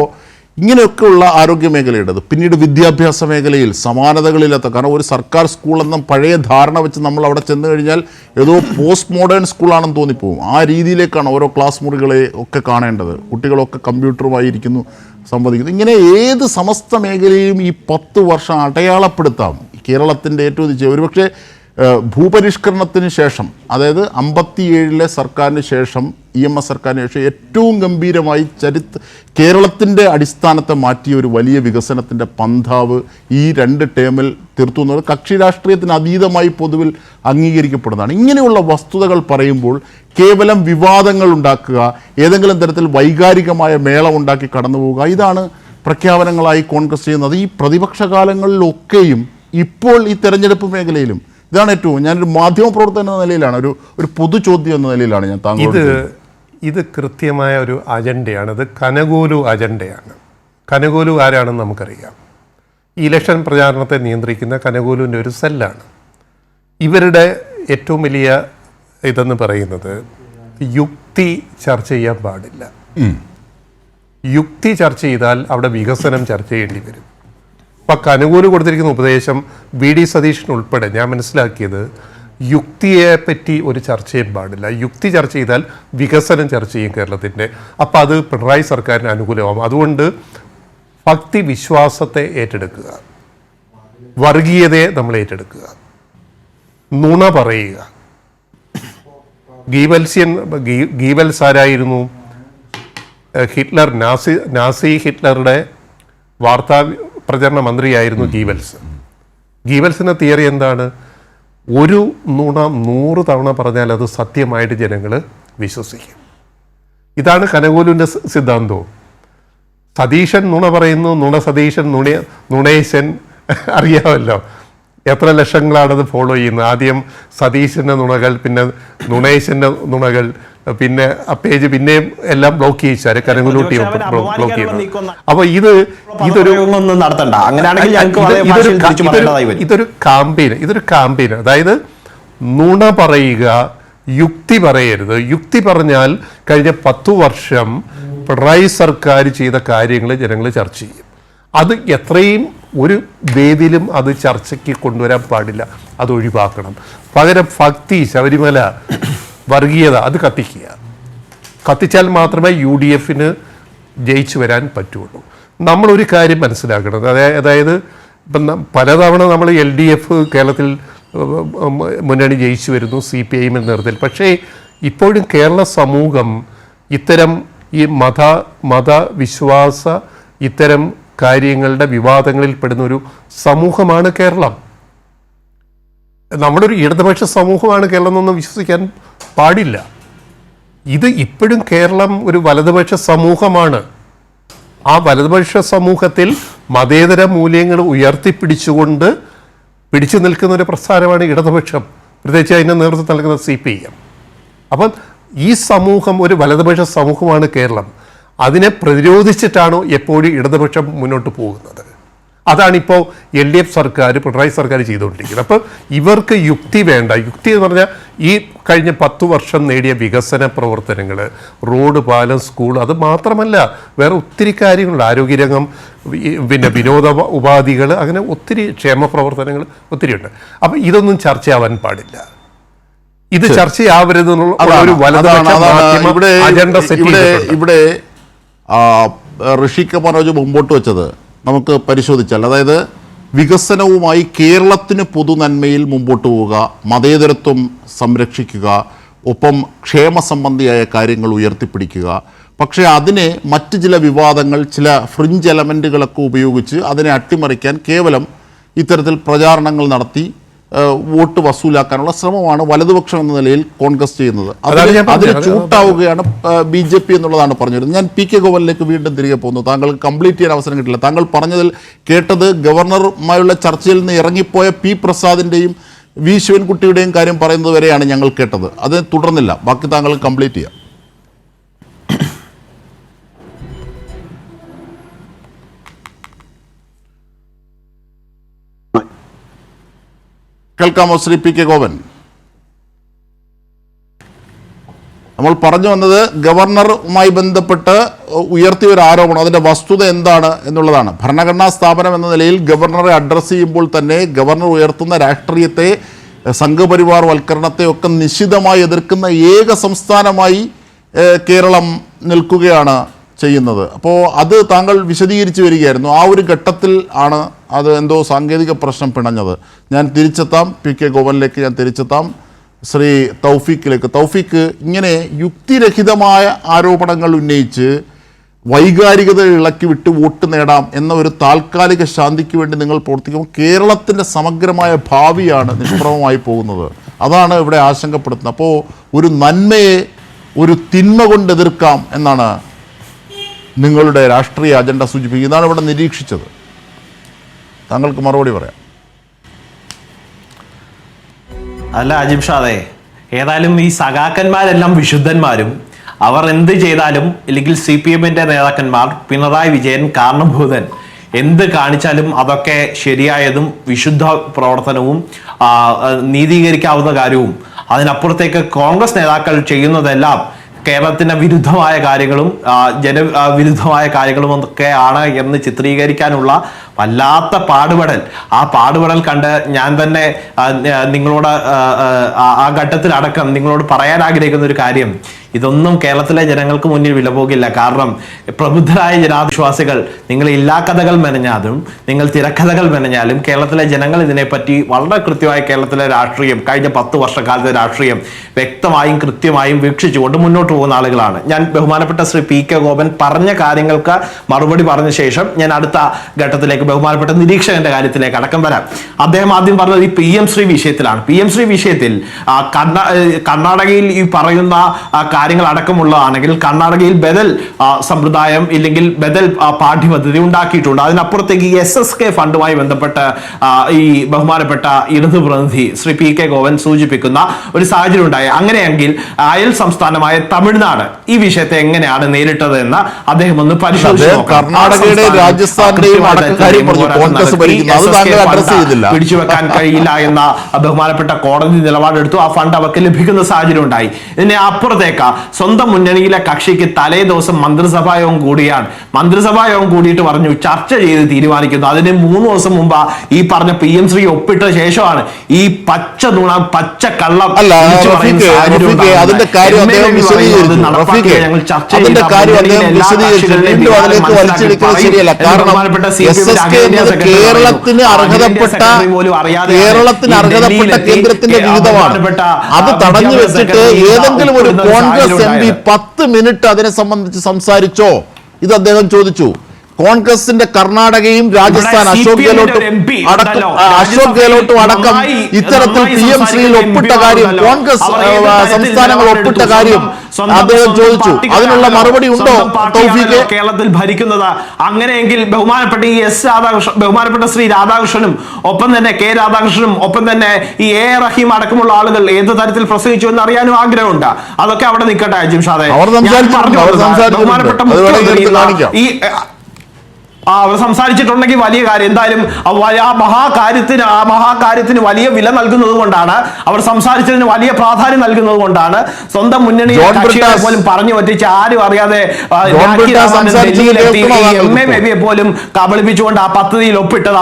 ഇങ്ങനെയൊക്കെയുള്ള ആരോഗ്യ മേഖലയുടേത്, പിന്നീട് വിദ്യാഭ്യാസ മേഖലയിൽ സമാനതകളില്ലാത്ത, കാരണം ഒരു സർക്കാർ സ്കൂൾ എന്ന പഴയ ധാരണ വെച്ച് നമ്മൾ അവിടെ ചെന്ന് കഴിഞ്ഞാൽ ഏതോ പോസ്റ്റ് മോഡേൺ സ്കൂളാണെന്ന് തോന്നിപ്പോവും. ആ രീതിയിലേക്കാണ് ഓരോ ക്ലാസ് മുറികളെ ഒക്കെ കാണേണ്ടത്. കുട്ടികളൊക്കെ കമ്പ്യൂട്ടറുമായി ഇരിക്കുന്നു, സംവദിക്കുന്നു. ഇങ്ങനെ ഏത് സമസ്ത മേഖലയും ഈ 10 വർഷം അടയാളപ്പെടുത്താം. കേരളത്തിൻ്റെ ഏറ്റവും ഒരുപക്ഷെ ഭൂപരിഷ്കരണത്തിന് ശേഷം, അതായത് 57 സർക്കാരിന് ശേഷം, EMS സർക്കാരിന് ശേഷം ഏറ്റവും ഗംഭീരമായി കേരളത്തിൻ്റെ അടിസ്ഥാനത്തെ മാറ്റിയ ഒരു വലിയ വികസനത്തിൻ്റെ പന്ഥാവ് ഈ 2 ടേമിൽ തീർത്തു എന്നത് കക്ഷി രാഷ്ട്രീയത്തിന് അതീതമായി പൊതുവിൽ അംഗീകരിക്കപ്പെടുന്നതാണ്. ഇങ്ങനെയുള്ള വസ്തുതകൾ പറയുമ്പോൾ കേവലം വിവാദങ്ങൾ ഉണ്ടാക്കുക, ഏതെങ്കിലും തരത്തിൽ വൈകാരികമായ മേളം ഉണ്ടാക്കി കടന്നു പോവുക, ഇതാണ് പ്രഖ്യാപനങ്ങളായി കോൺഗ്രസ് ചെയ്യുന്നത്. ഈ പ്രതിപക്ഷ കാലങ്ങളിലൊക്കെയും ഇപ്പോൾ ഈ തെരഞ്ഞെടുപ്പ് മേഖലയിലും ഇതാണ് ഏറ്റവും, ഞാനൊരു മാധ്യമപ്രവർത്തകൻ എന്ന നിലയിലാണ്, ഒരു പൊതു ചോദ്യം എന്ന നിലയിലാണ് ഞാൻ താങ്കളോട്. ഇത് കൃത്യമായ ഒരു അജണ്ടയാണ്. ഇത് കനകോലു അജണ്ടയാണ്. കനകോലു ആരാണെന്ന് നമുക്കറിയാം. ഈ ഇലക്ഷൻ പ്രചാരണത്തെ നിയന്ത്രിക്കുന്ന കനകോലുവിൻ്റെ ഒരു സെല്ലാണ്. ഇവരുടെ ഏറ്റവും വലിയ ഇതെന്ന് പറയുന്നത് യുക്തി ചർച്ച ചെയ്യാൻ പാടില്ല. യുക്തി ചർച്ച ചെയ്താൽ അവിടെ വികസനം ചർച്ച ചെയ്യേണ്ടി വരും. അപ്പം കനകോലു കൊടുത്തിരിക്കുന്ന ഉപദേശം VD സതീശൻ ഉൾപ്പെടെ ഞാൻ മനസ്സിലാക്കിയത്, യുക്തിയെ പറ്റി ഒരു ചർച്ചയും പാടില്ല. യുക്തി ചർച്ച ചെയ്താൽ വികസനം ചർച്ച ചെയ്യും കേരളത്തിൻ്റെ. അപ്പം അത് പിണറായി സർക്കാരിന് അനുകൂലമാകും. അതുകൊണ്ട് ഭക്തി വിശ്വാസത്തെ ഏറ്റെടുക്കുക, വർഗീയതയെ നമ്മൾ ഏറ്റെടുക്കുക, നുണ പറയുക. ഗീബൽസ് ആരായിരുന്നു? ഹിറ്റ്ലർ, നാസി ഹിറ്റ്ലറുടെ വാർത്താ പ്രചരണ മന്ത്രിയായിരുന്നു ഗീബൽസിൻ്റെ തിയറി എന്താണ്? ഒരു നുണ 100 തവണ പറഞ്ഞാൽ അത് സത്യമായിട്ട് ജനങ്ങൾ വിശ്വസിക്കും. ഇതാണ് കനകോലുവിൻ്റെ സിദ്ധാന്തവും. സതീശൻ നുണ പറയുന്നു, സതീശൻ നുണേശൻ അറിയാമല്ലോ. എത്ര ലക്ഷങ്ങളാണത് ഫോളോ ചെയ്യുന്നത്. ആദ്യം സതീശൻ്റെ നുണകൾ, പിന്നെ നുണേശൻ്റെ നുണകൾ, പിന്നെ ആ പേജ് പിന്നെയും എല്ലാം ബ്ലോക്ക് ചെയ്യിച്ചാല് കനകോലൂട്ടി ബ്ലോക്ക് ചെയ്യുന്നത്. അപ്പൊ ഇതൊരു കാമ്പയിൻ. അതായത് നുണ പറയുക, യുക്തി പറയരുത്. യുക്തി പറഞ്ഞാൽ കഴിഞ്ഞ 10 വർഷം പിണറായി സർക്കാർ ചെയ്ത കാര്യങ്ങൾ ജനങ്ങൾ ചർച്ച ചെയ്യും. അത് എത്രയും ഒരു വേദിയിലും അത് ചർച്ചയ്ക്ക് കൊണ്ടുവരാൻ പാടില്ല, അത് ഒഴിവാക്കണം. പകരം ഭക്തി, ശബരിമല, വർഗീയത അത് കത്തിച്ചാൽ മാത്രമേ UDFന് ജയിച്ചു വരാൻ പറ്റുള്ളൂ. നമ്മളൊരു കാര്യം മനസ്സിലാക്കണം. അതായത് ഇപ്പം പലതവണ നമ്മൾ LDF കേരളത്തിൽ മുന്നണി ജയിച്ചു വരുന്നു, CPIM നേതൃത്വത്തിൽ. പക്ഷേ ഇപ്പോഴും കേരള സമൂഹം ഇത്തരം ഈ മതവിശ്വാസ ഇത്തരം കാര്യങ്ങളുടെ വിവാദങ്ങളിൽ പെടുന്ന ഒരു സമൂഹമാണ് കേരളം. നമ്മുടെ ഒരു ഇടതുപക്ഷ സമൂഹമാണ് കേരളം എന്നൊന്നും വിശ്വസിക്കാൻ പാടില്ല. ഇത് ഇപ്പോഴും കേരളം ഒരു വലതുപക്ഷ സമൂഹമാണ്. ആ വലതുപക്ഷ സമൂഹത്തിൽ മതേതര മൂല്യങ്ങൾ ഉയർത്തിപ്പിടിച്ചുകൊണ്ട് പിടിച്ചു നിൽക്കുന്ന ഒരു പ്രസ്ഥാനമാണ് ഇടതുപക്ഷം, പ്രത്യേകിച്ച് അതിൻ്റെ നേതൃത്വം നൽകുന്ന CPM. അപ്പം ഈ സമൂഹം ഒരു വലതുപക്ഷ സമൂഹമാണ് കേരളം. അതിനെ പ്രതിരോധിച്ചിട്ടാണോ എപ്പോഴും ഇടതുപക്ഷം മുന്നോട്ട് പോകുന്നത്? അതാണിപ്പോൾ LDF സർക്കാർ, പിണറായി സർക്കാർ ചെയ്തുകൊണ്ടിരിക്കുന്നത്. അപ്പോൾ ഇവർക്ക് യുക്തി വേണ്ട. യുക്തി എന്ന് പറഞ്ഞാൽ ഈ കഴിഞ്ഞ 10 വർഷം നേടിയ വികസന പ്രവർത്തനങ്ങൾ, റോഡ്, പാലം, സ്കൂൾ, അത് മാത്രമല്ല വേറെ ഒത്തിരി കാര്യങ്ങളുണ്ട്. ആരോഗ്യരംഗം, പിന്നെ വിനോദ ഉപാധികൾ, അങ്ങനെ ഒത്തിരി ക്ഷേമ പ്രവർത്തനങ്ങൾ ഒത്തിരിയുണ്ട്. അപ്പോൾ ഇതൊന്നും ചർച്ചയാവാൻ പാടില്ല. ഇത് ചർച്ചയാവരുതെന്നുള്ള ഒരു വലതുപക്ഷ അജണ്ട സെറ്റ് ഇവിടെ ഋഷിക മനോജ് മുമ്പോട്ട് വെച്ചത് നമുക്ക് പരിശോധിച്ചാൽ, അതായത് വികസനവുമായി കേരളത്തിന് പൊതുനന്മയിൽ മുമ്പോട്ട് പോവുക, മതേതരത്വം സംരക്ഷിക്കുക, ഒപ്പം ക്ഷേമ സംബന്ധിയായ കാര്യങ്ങൾ ഉയർത്തിപ്പിടിക്കുക. പക്ഷേ അതിനെ മറ്റ് ചില വിവാദങ്ങൾ, ചില ഫ്രിഞ്ച് എലമെൻറ്റുകളൊക്കെ ഉപയോഗിച്ച് അതിനെ അട്ടിമറിക്കാൻ കേവലം ഇത്തരത്തിൽ പ്രചാരണങ്ങൾ നടത്തി വോട്ട് വസൂലാക്കാനുള്ള ശ്രമമാണ് വലതുപക്ഷം എന്ന നിലയിൽ കോൺഗ്രസ് ചെയ്യുന്നത്. അതിന് ചൂട്ടാവുകയാണ് BJP എന്നുള്ളതാണ് പറഞ്ഞിരുന്നത്. ഞാൻ PK ഗോവനിലേക്ക് വീണ്ടും തിരികെ പോകുന്നു. താങ്കൾക്ക് കംപ്ലീറ്റ് ചെയ്യാൻ അവസരം കിട്ടില്ല. താങ്കൾ പറഞ്ഞതിൽ കേട്ടത് ഗവർണറുമായുള്ള ചർച്ചയിൽ നിന്ന് ഇറങ്ങിപ്പോയ P പ്രസാദിൻ്റെയും V ശിവൻകുട്ടിയുടെയും കാര്യം പറയുന്നത് വരെയാണ് ഞങ്ങൾ കേട്ടത്. അത് തുടർന്നില്ല. ബാക്കി താങ്കൾ കംപ്ലീറ്റ് ചെയ്യാം. കേൾക്കാമോ ശ്രീ PK ഗോവൻ? നമ്മൾ പറഞ്ഞു വന്നത് ഗവർണറുമായി ബന്ധപ്പെട്ട് ഉയർത്തിയ ഒരു ആരോപണം, അതിൻ്റെ വസ്തുത എന്താണ് എന്നുള്ളതാണ്. ഭരണഘടനാ സ്ഥാപനം എന്ന നിലയിൽ ഗവർണറെ അഡ്രസ്സ് ചെയ്യുമ്പോൾ തന്നെ ഗവർണർ ഉയർത്തുന്ന രാഷ്ട്രീയത്തെ, സംഘപരിവാർ വൽക്കരണത്തെ ഒക്കെ നിശിതമായി എതിർക്കുന്ന ഏക സംസ്ഥാനമായി കേരളം നിൽക്കുകയാണ് ചെയ്യുന്നത്. അപ്പോൾ അത് താങ്കൾ വിശദീകരിച്ച് വരികയായിരുന്നു. ആ ഒരു ഘട്ടത്തിൽ ആണ് അത് എന്തോ സാങ്കേതിക പ്രശ്നം പിണഞ്ഞത്. ഞാൻ തിരിച്ചെത്താം, PK ഗോവനിലേക്ക് ഞാൻ തിരിച്ചെത്താം. ശ്രീ തൗഫീഖിലേക്ക്. തൗഫീഖ്, ഇങ്ങനെ യുക്തിരഹിതമായ ആരോപണങ്ങൾ ഉന്നയിച്ച് വൈകാരികത ഇളക്കി വിട്ട് വോട്ട് നേടാം എന്ന ഒരു താൽക്കാലിക ശാന്തിക്ക് വേണ്ടി നിങ്ങൾ പ്രവർത്തിക്കുമ്പോൾ കേരളത്തിൻ്റെ സമഗ്രമായ ഭാവിയാണ് നിഷ്പ്രഭമായി പോകുന്നത്. അതാണ് ഇവിടെ ആശങ്കപ്പെടുത്തുന്നത്. അപ്പോൾ ഒരു നന്മയെ ഒരു തിന്മ കൊണ്ട് എതിർക്കാം എന്നാണ് നിങ്ങളുടെ രാഷ്ട്രീയ അജണ്ട സൂചിപ്പിക്കുന്നത്. ഇതാണ് ഇവിടെ നിരീക്ഷിച്ചത്. താങ്കൾക്ക് മറുപടി പറയാം. അല്ല അജിംഷാദേ, ഏതായാലും ഈ സഖാക്കന്മാരെല്ലാം വിശുദ്ധന്മാരും അവർ എന്ത് ചെയ്താലും, അല്ലെങ്കിൽ CPM-ന്റെ നേതാക്കന്മാർ, പിണറായി വിജയൻ കാരണഭൂതൻ, എന്ത് കാണിച്ചാലും അതൊക്കെ ശരിയായതും വിശുദ്ധ പ്രവർത്തനവും നീതീകരിക്കാവുന്ന കാര്യവും, അതിനപ്പുറത്തേക്ക് കോൺഗ്രസ് നേതാക്കൾ ചെയ്യുന്നതെല്ലാം കേരളത്തിന് വിരുദ്ധമായ കാര്യങ്ങളും ജനവിരുദ്ധമായ കാര്യങ്ങളും ഒക്കെയാണ് എന്ന് ചിത്രീകരിക്കാനുള്ള വല്ലാത്ത പാടുപെടൽ. ആ പാടുപെടൽ കണ്ട് ഞാൻ തന്നെ നിങ്ങളോട് ആ ഘട്ടത്തിലടക്കം നിങ്ങളോട് പറയാൻ ആഗ്രഹിക്കുന്ന ഒരു കാര്യം, ഇതൊന്നും കേരളത്തിലെ ജനങ്ങൾക്ക് മുന്നിൽ വില പോകില്ല. കാരണം പ്രബുദ്ധരായ ജനാവിശ്വാസികൾ നിങ്ങൾ ഇല്ലാക്കഥകൾ മെനഞ്ഞാലും നിങ്ങൾ തിരക്കഥകൾ മെനഞ്ഞാലും കേരളത്തിലെ ജനങ്ങൾ ഇതിനെപ്പറ്റി വളരെ കൃത്യമായി കേരളത്തിലെ രാഷ്ട്രീയം, കഴിഞ്ഞ 10 വർഷക്കാലത്തെ രാഷ്ട്രീയം വ്യക്തമായും കൃത്യമായും വീക്ഷിച്ചുകൊണ്ട് മുന്നോട്ട് പോകുന്ന ആളുകളാണ്. ഞാൻ ബഹുമാനപ്പെട്ട ശ്രീ PK ഗോപൻ പറഞ്ഞ കാര്യങ്ങൾക്ക് മറുപടി പറഞ്ഞ ശേഷം ഞാൻ അടുത്ത ഘട്ടത്തിലേക്ക് ബഹുമാനപ്പെട്ട നിരീക്ഷകന്റെ കാര്യത്തിലേക്ക് അടക്കം വരാം. അദ്ദേഹം ആദ്യം പറഞ്ഞത് ഈ PM ശ്രീ വിഷയത്തിലാണ്. PM ശ്രീ വിഷയത്തിൽ കർണാടകയിൽ ഈ പറയുന്ന കാര്യങ്ങൾ അടക്കമുള്ളതാണെങ്കിൽ കർണാടകയിൽ ബദൽ സമ്പ്രദായം ഇല്ലെങ്കിൽ ബദൽ പാഠ്യപദ്ധതി ഉണ്ടാക്കിയിട്ടുണ്ട്. അതിനപ്പുറത്തേക്ക് ഈ SSK ഫണ്ടുമായി ബന്ധപ്പെട്ട് ഈ ബഹുമാനപ്പെട്ട ഇടതു പ്രതിനിധി ശ്രീ PK ഗോവൻ സൂചിപ്പിക്കുന്ന ഒരു സാഹചര്യം ഉണ്ടായി. അങ്ങനെയെങ്കിൽ അയൽ സംസ്ഥാനമായ തമിഴ്നാട് ഈ വിഷയത്തെ എങ്ങനെയാണ് നേരിട്ടത് എന്ന് അദ്ദേഹം ഒന്ന് പരിശോധിച്ചു. കർണാടകയുടെയും രാജസ്ഥാന്റെയും പിടിച്ചു വെക്കാൻ കഴിയില്ല എന്ന ബഹുമാനപ്പെട്ട കോടതി നിലപാടെടുത്തു. ആ ഫണ്ട് അവർക്ക് ലഭിക്കുന്ന സാഹചര്യം ഉണ്ടായി. ഇതിനെ അപ്പുറത്തേക്ക് സ്വന്തം മുന്നണിയിലെ കക്ഷിക്ക് തലേ ദിവസം മന്ത്രിസഭായോഗം കൂടിയാണ്. മന്ത്രിസഭായോഗം കൂടിയിട്ട് പറഞ്ഞു ചർച്ച ചെയ്ത് തീരുമാനിക്കുന്നു. അതിന് 3 ദിവസം മുമ്പ് ഈ പറഞ്ഞ PM ശ്രീ ഒപ്പിട്ട ശേഷമാണ് ഈ പച്ച നുണ, പച്ച കള്ളം അതിന്റെ കാര്യം അദ്ദേഹം ശരിയല്ല. കാരണം കേരളത്തിന് അർഹതപ്പെട്ട കേന്ദ്രത്തിന്റെ വിഹിതമാണ്. അത് തടഞ്ഞു വെച്ചിട്ട് ഏതെങ്കിലും ഒരു കോൺഗ്രസ് MP 10 മിനിറ്റ് അതിനെ സംബന്ധിച്ച് സംസാരിച്ചോ? ഇത് അദ്ദേഹം ചോദിച്ചു. കോൺഗ്രസിന്റെ കർണാടകയും രാജസ്ഥാൻ അശോക് ഗെഹ്ലോട്ടും അടക്കം ഇത്തരത്തിൽ PMCയിൽ ഒപ്പിട്ട കാര്യം, കോൺഗ്രസ് സംസ്ഥാനങ്ങൾ ഒപ്പിട്ട കാര്യം അദ്ദേഹം ചോദിച്ചു. അതിനുള്ള മറുപടി ഉണ്ടോ തൗഫീഖ്? കേരളത്തിൽ ഭരിക്കുന്നത് അങ്ങനെയെങ്കിൽ ബഹുമാനപ്പെട്ട ഈ ബഹുമാനപ്പെട്ട ശ്രീ രാധാകൃഷ്ണനും ഒപ്പം തന്നെ K രാധാകൃഷ്ണനും ഒപ്പം തന്നെ ഈ A റഹീം അടക്കമുള്ള ആളുകൾ ഏത് തരത്തിൽ പ്രസംഗിച്ചു എന്ന് അറിയാനും ആഗ്രഹമുണ്ട്. അതൊക്കെ അവിടെ നിൽക്കട്ടെ അജിം ഷാദെ. ബഹുമാനപ്പെട്ട മുഖ്യമന്ത്രി അവർ സംസാരിച്ചിട്ടുണ്ടെങ്കിൽ വലിയ കാര്യം. എന്തായാലും ആ മഹാകാര്യത്തിന് വലിയ വില നൽകുന്നത് കൊണ്ടാണ്, അവർ സംസാരിച്ചതിന് വലിയ പ്രാധാന്യം നൽകുന്നത് കൊണ്ടാണ് സ്വന്തം മുന്നണി കക്ഷികളെ പോലും പറഞ്ഞു പറ്റിച്ച് ആരും അറിയാതെ MA ബേബിയെ പോലും കബളിപ്പിച്ചുകൊണ്ട് ആ പദ്ധതിയിൽ ഒപ്പിട്ടത്.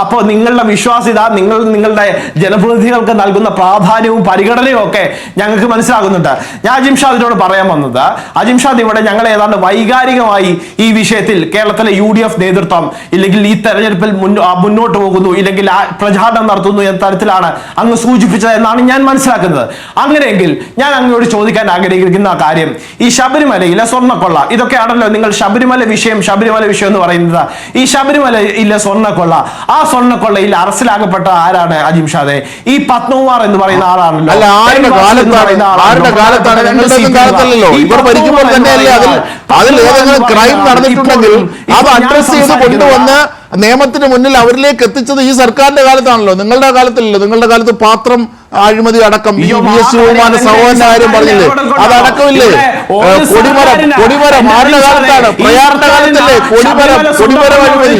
അപ്പോ നിങ്ങളുടെ വിശ്വാസ്യത, നിങ്ങളുടെ ജനപ്രതിനിധികൾക്ക് നൽകുന്ന പ്രാധാന്യവും പരിഗണനയും ഒക്കെ ഞങ്ങൾക്ക് മനസ്സിലാകുന്നുണ്ട്. ഞാൻ അജിംഷാദിനോട് പറയാൻ വന്നത്, അജിംഷാദ് ഇവിടെ ഞങ്ങൾ ഏതാണ്ട് വൈകാരികമായി ഈ വിഷയത്തിൽ കേരളത്തിലെ UDF നേതൃത്വം ഇല്ലെങ്കിൽ ഈ തെരഞ്ഞെടുപ്പിൽ മുന്നോട്ട് പോകുന്നു, ഇല്ലെങ്കിൽ പ്രചാരണം നടത്തുന്നു എന്ന തരത്തിലാണ് അങ്ങ് സൂചിപ്പിച്ചത് എന്നാണ് ഞാൻ മനസ്സിലാക്കുന്നത്. അങ്ങനെയെങ്കിൽ ഞാൻ അങ്ങോട്ട് ചോദിക്കാൻ ആഗ്രഹിക്കുന്ന കാര്യം, ഈ ശബരിമലയിലെ സ്വർണ്ണക്കൊള്ള, ഇതൊക്കെയാണല്ലോ നിങ്ങൾ ശബരിമല വിഷയം എന്ന് പറയുന്നത്. ഈ ശബരിമലയിലെ സ്വർണ്ണക്കൊള്ള, ആ സ്വർണ്ണക്കൊള്ളയിൽ അറസ്റ്റിലാകപ്പെട്ട ആരാണ് അജിം ഷാദെ? ഈ പത്മകുമാർ എന്ന് പറയുന്ന ആളാണല്ലോ. ക്രൈം നടന്നിട്ടുണ്ടെങ്കിൽ അത് അഡ്രസ് ചെയ്ത് കൊണ്ടുവന്ന് നിയമത്തിന് മുന്നിൽ അവരിലേക്ക് എത്തിച്ചത് ഈ സർക്കാരിന്റെ കാലത്താണല്ലോ, നിങ്ങളുടെ കാലത്തല്ലല്ലോ. നിങ്ങളുടെ കാലത്ത് പാത്രം അഴിമതി അടക്കം ഈ VS ബഹുമാന സഹോദരന്റെ കാര്യം പറഞ്ഞില്ലേ, അതടക്കമില്ലേ? കൊടിമരം ആരുടെ കാലത്താണ്? പ്രയാറിന്റെ കാലത്തല്ലേ കൊടിമരം അഴിമതി?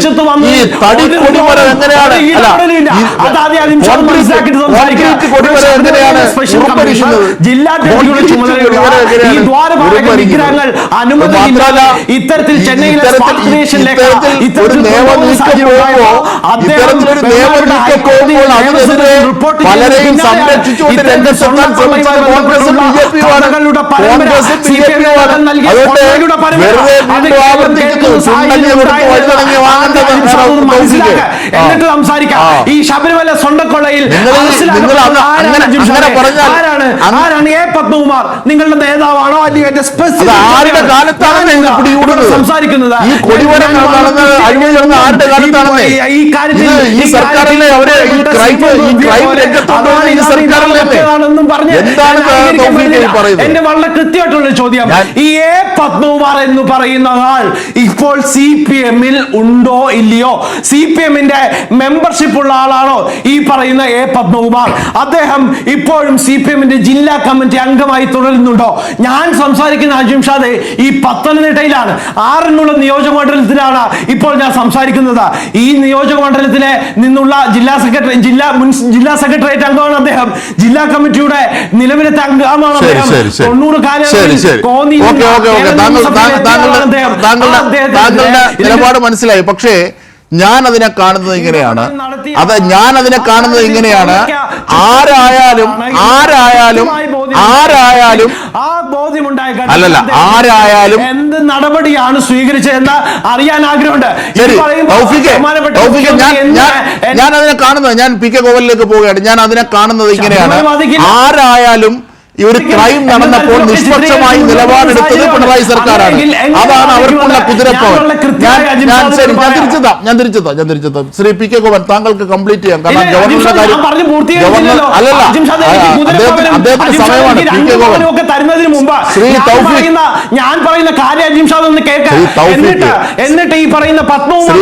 ഈ തടി കൊടിമരം എങ്ങനെയാണ്, കൊടിമരം എങ്ങനെയാണ് ഉറപ്പടിക്കുന്നത്? ഇത്തരത്തിൽ ചെന്നൈയിലെ ഒരു നിയമം പലരെയും സംരക്ഷിച്ചുകൊണ്ട് രംഗത്തെത്താൻ ശ്രമിച്ചത് കോൺഗ്രസും BJP-യുമാണ്. എന്നിട്ട് സംസാരിക്കാം. ഈ ശബരിമല സ്വർണ്ണക്കൊള്ളയിൽ ആരാണ് A പത്മകുമാർ? നിങ്ങളുടെ നേതാവാണോ? അല്ലെങ്കിൽ ആരുടെ കാലത്താണ് സംസാരിക്കുന്നത്? ഈ കൊടിമരം അഴിമതി നടന്ന ആരുടെ കാലത്താണ്? ഈ സർക്കാരിലെ അവര് ഈ ക്രൈം രംഗത്തുണ്ടെന്ന് ഈ സർക്കാരിലെ എന്റെ വളരെ കൃത്യമായിട്ടുള്ള ചോദ്യം, ഈ A പത്മകുമാർ എന്ന് പറയുന്ന ആൾ ഇപ്പോൾ CPM-ൽ ഉണ്ടോ ഇല്ലയോ? CPM-ന്റെ മെമ്പർഷിപ്പ് ഉള്ള ആളാണോ ഈ പറയുന്ന A പത്മകുമാർ? അദ്ദേഹം ഇപ്പോഴും CPM-ന്റെ ജില്ലാ കമ്മിറ്റി അംഗമായി തുടരുന്നുണ്ടോ? ഞാൻ സംസാരിക്കുന്ന അജിം ഷാദെ ഈ പത്തനംതിട്ടയിലാണ്, ആറന്മുള നിയോജകമണ്ഡലത്തിലാണ് ഇപ്പോൾ ഞാൻ സംസാരിക്കുന്നത്. ഈ നിയോജകമണ്ഡലത്തിലെ നിന്നുള്ള ജില്ലാ സെക്രട്ടേറിയറ്റ് അംഗമാണ് അദ്ദേഹം. ജില്ലാ കമ്മിറ്റിയുടെ നിലവിലത്തെ അംഗമാണ് അദ്ദേഹം. 90 കാലങ്ങളിൽ താങ്കളുടെ നിലപാട് മനസ്സിലായി. പക്ഷേ ഞാൻ അതിനെ കാണുന്നത് ഇങ്ങനെയാണ്, ആരായാലും എന്ത് നടപടിയാണ് സ്വീകരിച്ചതെന്ന് അറിയാൻ ആഗ്രഹമുണ്ട്. ഞാൻ അതിനെ കാണുന്നത്, ഞാൻ PK ഗോവലിലേക്ക് പോവുകയാണ്. ഞാൻ അതിനെ കാണുന്നത് ഇങ്ങനെയാണ്, ആരായാലും ഈ ഒരു ക്രൈം നടന്നപ്പോൾ നിഷ്പക്ഷമായി നിലപാടെടുത്തത് പിണറായി സർക്കാരാണ്. അതാണ് അവർക്കുള്ള കുതിരപ്പവൻ. ഞാൻ തിരിച്ചെത്താം. ശ്രീ PK ഗോവൻ, താങ്കൾക്ക് കംപ്ലീറ്റ് ചെയ്യാം. കാരണം ഗവർണറുടെ കാര്യം അദ്ദേഹത്തിന്റെ സമയമാണ്. PK ഗോവൻ, ശ്രീ തൗഫീഖ്, ഞാൻ പറയുന്ന കാര്യം അജിംഷാദ് ഒന്ന് കേൾക്കാം. എന്നിട്ട് ഈ പറയുന്ന പത്മകുമാർ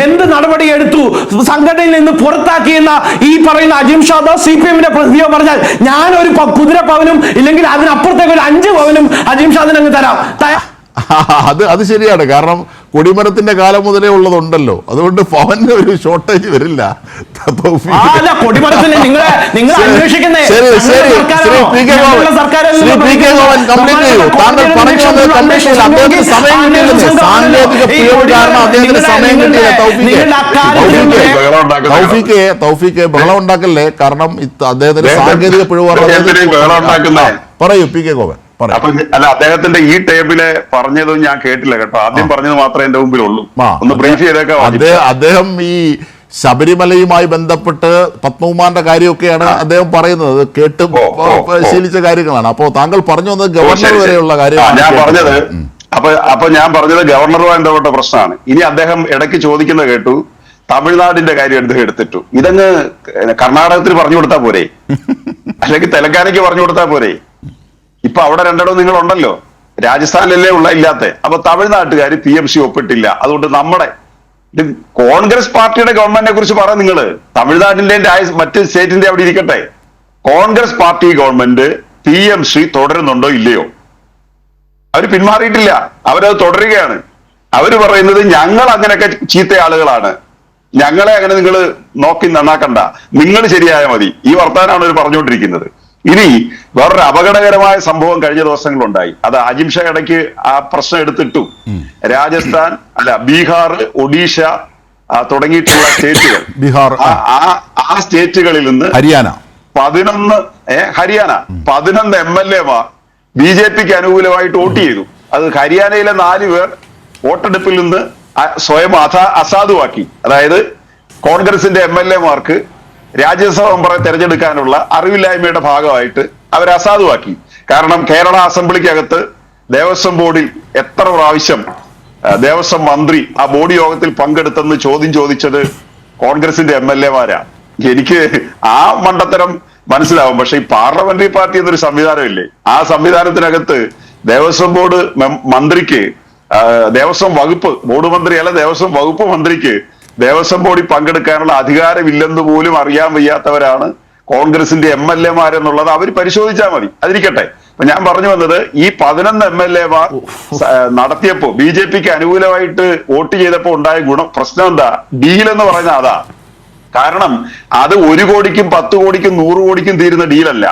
എന്ത് നടപടി എടുത്തു, സംഘടനയിൽ നിന്ന് പുറത്താക്കിയെന്ന ഈ പറയുന്ന അജിംഷാദോ CPM-ന്റെ പ്രതിനിധിയോ പറഞ്ഞാൽ ഞാൻ ഒരു കുതിരപ്പവനും ഇല്ലെങ്കിൽ അതിനപ്പുറത്തേക്ക് ഒരു 5 പവനും അജിംഷാദിന് അങ്ങ് തരാം. അത് ശരിയാണ്. കാരണം കൊടിമരത്തിന്റെ കാലം മുതലേ ഉള്ളതുണ്ടല്ലോ, അതുകൊണ്ട് പവന് ഒരു ഷോർട്ടേജ് വരില്ല. കൊടിമരത്തിന് നിങ്ങൾ അന്വേഷിക്കുന്നേ തൗഫീഖ് ബഹളം ഉണ്ടാക്കല്ലേ. കാരണം അദ്ദേഹത്തിന് സാങ്കേതിക പിഴവ്. പറയൂ PK ഗോവൻ. അപ്പൊ അല്ല, അദ്ദേഹത്തിന്റെ ഈ ടേബില് പറഞ്ഞതും ഞാൻ കേട്ടില്ല കേട്ടോ. ആദ്യം പറഞ്ഞത് മാത്രമേ എന്റെ മുമ്പിൽ ഉള്ളൂ. ഒന്ന് ബ്രീഫ് ചെയ്തേക്കാം. അദ്ദേഹം ഈ ശബരിമലയുമായി ബന്ധപ്പെട്ട് പത്മകുമാറിന്റെ കാര്യമൊക്കെയാണ് അദ്ദേഹം പറയുന്നത്. കേട്ട് ശീലിച്ച കാര്യങ്ങളാണ്. അപ്പോ താങ്കൾ പറഞ്ഞു വന്നത് ഗവർണർ വരെയുള്ള കാര്യമാണ്. ഞാൻ പറഞ്ഞത് അപ്പൊ ഞാൻ പറഞ്ഞത് ഗവർണറുമായി ബന്ധപ്പെട്ട പ്രശ്നമാണ്. ഇനി അദ്ദേഹം ഇടയ്ക്ക് ചോദിക്കുന്ന കേട്ടു, തമിഴ്നാടിന്റെ കാര്യം എടുത്തിട്ടു. ഇതങ്ങ് കർണാടകത്തിൽ പറഞ്ഞു കൊടുത്താൽ പോരെ, അല്ലെങ്കിൽ തെലങ്കാനയ്ക്ക് പറഞ്ഞു കൊടുത്താൽ പോരെ? ഇപ്പൊ അവിടെ രണ്ടിടവും നിങ്ങളുണ്ടല്ലോ, രാജസ്ഥാനിലല്ലേ ഇല്ലാത്ത. അപ്പൊ തമിഴ്നാട്ടുകാർ PMC ഒപ്പിട്ടില്ല. അതുകൊണ്ട് നമ്മുടെ കോൺഗ്രസ് പാർട്ടിയുടെ ഗവൺമെന്റിനെ കുറിച്ച് പറയാം നിങ്ങള്. തമിഴ്നാട്ടിന്റെ മറ്റ് സ്റ്റേറ്റിന്റെ അവിടെ ഇരിക്കട്ടെ, കോൺഗ്രസ് പാർട്ടി ഗവൺമെന്റ് PMC തുടരുന്നുണ്ടോ ഇല്ലയോ? അവര് പിന്മാറിയിട്ടില്ല, അവരത് തുടരുകയാണ്. അവര് പറയുന്നത് ഞങ്ങൾ അങ്ങനെയൊക്കെ ചീത്ത ആളുകളാണ്, ഞങ്ങളെ അങ്ങനെ നിങ്ങൾ നോക്കി നന്നാക്കണ്ട, നിങ്ങൾ ശരിയായ മതി. ഈ വർത്താനാണ് അവർ പറഞ്ഞുകൊണ്ടിരിക്കുന്നത്. ഇനി വേറൊരു അപകടകരമായ സംഭവം കഴിഞ്ഞ ദിവസങ്ങളുണ്ടായി. അത് അജിം ഷാ ഇടയ്ക്ക് ആ പ്രശ്നം എടുത്തിട്ടു. രാജസ്ഥാൻ ബീഹാർ, ഒഡീഷ തുടങ്ങിയിട്ടുള്ള സ്റ്റേറ്റുകൾ, ബീഹാർ, ആ സ്റ്റേറ്റുകളിൽ നിന്ന് ഹരിയാന 11 MLA-മാർ BJPക്ക് അനുകൂലമായിട്ട് വോട്ട് ചെയ്തു. അത് ഹരിയാനയിലെ 4 പേർ വോട്ടെടുപ്പിൽ നിന്ന് സ്വയം അസാധുവാക്കി. അതായത് കോൺഗ്രസിന്റെ MLA-മാർക്ക് രാജ്യസഭ മെമ്പറെ തെരഞ്ഞെടുക്കാനുള്ള അറിവില്ലായ്മയുടെ ഭാഗമായിട്ട് അവർ അസാധുവാക്കി. കാരണം കേരള അസംബ്ലിക്കകത്ത് ദേവസ്വം ബോർഡിൽ എത്ര പ്രാവശ്യം ദേവസ്വം മന്ത്രി ആ ബോർഡ് യോഗത്തിൽ പങ്കെടുത്തെന്ന് ചോദ്യം ചോദിച്ചത് കോൺഗ്രസിന്റെ MLA-മാരാ. എനിക്ക് ആ മണ്ടത്തരം മനസ്സിലാവും. പക്ഷെ ഈ പാർലമെന്ററി പാർട്ടി എന്നൊരു സംവിധാനമില്ലേ, ആ സംവിധാനത്തിനകത്ത് ദേവസ്വം ബോർഡ് മന്ത്രിക്ക്, ദേവസ്വം വകുപ്പ് ബോർഡ് മന്ത്രിയല്ല, ദേവസ്വം വകുപ്പ് മന്ത്രിക്ക് ദേവസ്വം ബോർഡിൽ പങ്കെടുക്കാനുള്ള അധികാരമില്ലെന്ന് പോലും അറിയാൻ വയ്യാത്തവരാണ് കോൺഗ്രസിന്റെ MLA-മാരെന്നുള്ളത് അവർ പരിശോധിച്ചാൽ മതി. അതിരിക്കട്ടെ. അപ്പൊ ഞാൻ പറഞ്ഞു വന്നത്, ഈ 11 MLA-മാർ നടത്തിയപ്പോ BJPക്ക് അനുകൂലമായിട്ട് വോട്ട് ചെയ്തപ്പോ ഉണ്ടായ പ്രശ്നം എന്താ? ഡീൽ എന്ന് പറയുന്ന അതാ. കാരണം അത് 1 കോടിക്കും 10 കോടിക്കും 100 കോടിക്കും തീരുന്ന ഡീലല്ല.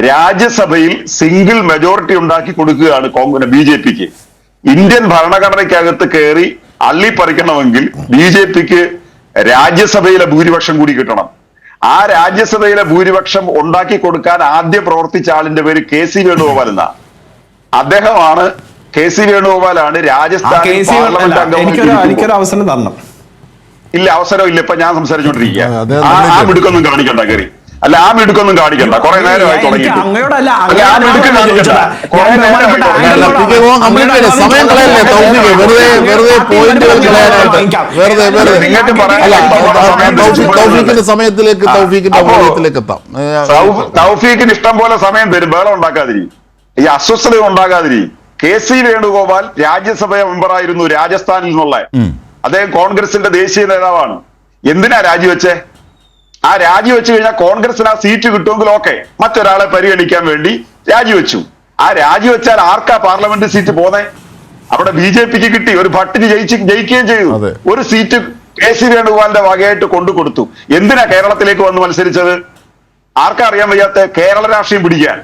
രാജ്യസഭയിൽ സിംഗിൾ മെജോറിറ്റി ഉണ്ടാക്കി കൊടുക്കുകയാണ് BJPക്ക്. ഇന്ത്യൻ ഭരണഘടനയ്ക്കകത്ത് കയറി അള്ളിപ്പറിക്കണമെങ്കിൽ BJPക്ക് രാജ്യസഭയിലെ ഭൂരിപക്ഷം കൂടി കിട്ടണം. ആ രാജ്യസഭയിലെ ഭൂരിപക്ഷം ഉണ്ടാക്കി കൊടുക്കാൻ ആദ്യം പ്രവർത്തിച്ച ആളിന്റെ പേര് KC വേണുഗോപാൽ എന്നാ. അദ്ദേഹമാണ്, KC വേണുഗോപാലാണ് രാജസ്ഥാൻ പാർലമെന്റ് അംഗം. ഇല്ല, അവസരം ഇല്ല. ഇപ്പൊ ഞാൻ സംസാരിച്ചോണ്ടിരിക്കുക. ആ മിടുക്കൊന്നും കാണിക്കണ്ട കയറി. അല്ല, ആ മിടുക്കൊന്നും കാണിക്കണ്ട. കുറെ നേരമായി തുടങ്ങി. സമയത്തിലേക്ക് തൗഫീഖിന് ഇഷ്ടം പോലെ സമയം തരും. ബഹളം ഉണ്ടാക്കാതിരി, ഈ അസ്വസ്ഥത ഉണ്ടാകാതിരി. KC വേണുഗോപാൽ രാജ്യസഭ മെമ്പറായിരുന്നു രാജസ്ഥാനിൽ നിന്നുള്ള. അദ്ദേഹം കോൺഗ്രസിന്റെ ദേശീയ നേതാവാണ്. എന്തിനാ രാജിവെച്ചേ? ആ രാജിവെച്ച് കഴിഞ്ഞാൽ കോൺഗ്രസിന് ആ സീറ്റ് കിട്ടുമെങ്കിൽ ഓക്കെ, മറ്റൊരാളെ പരിഗണിക്കാൻ വേണ്ടി രാജിവെച്ചു. ആ രാജിവെച്ചാൽ ആർക്കാ പാർലമെന്റ് സീറ്റ് പോന്നെ? അവിടെ BJPക്ക് കിട്ടി, ഒരു ഭട്ടിന് ജയിക്കുകയും ചെയ്തു. ഒരു സീറ്റ് KC വേണുഗോപാലിന്റെ വകയായിട്ട് കൊടുത്തു. എന്തിനാ കേരളത്തിലേക്ക് വന്ന് മത്സരിച്ചത്? ആർക്കാ അറിയാൻ വയ്യാത്ത കേരള രാഷ്ട്രീയം പിടിക്കാൻ.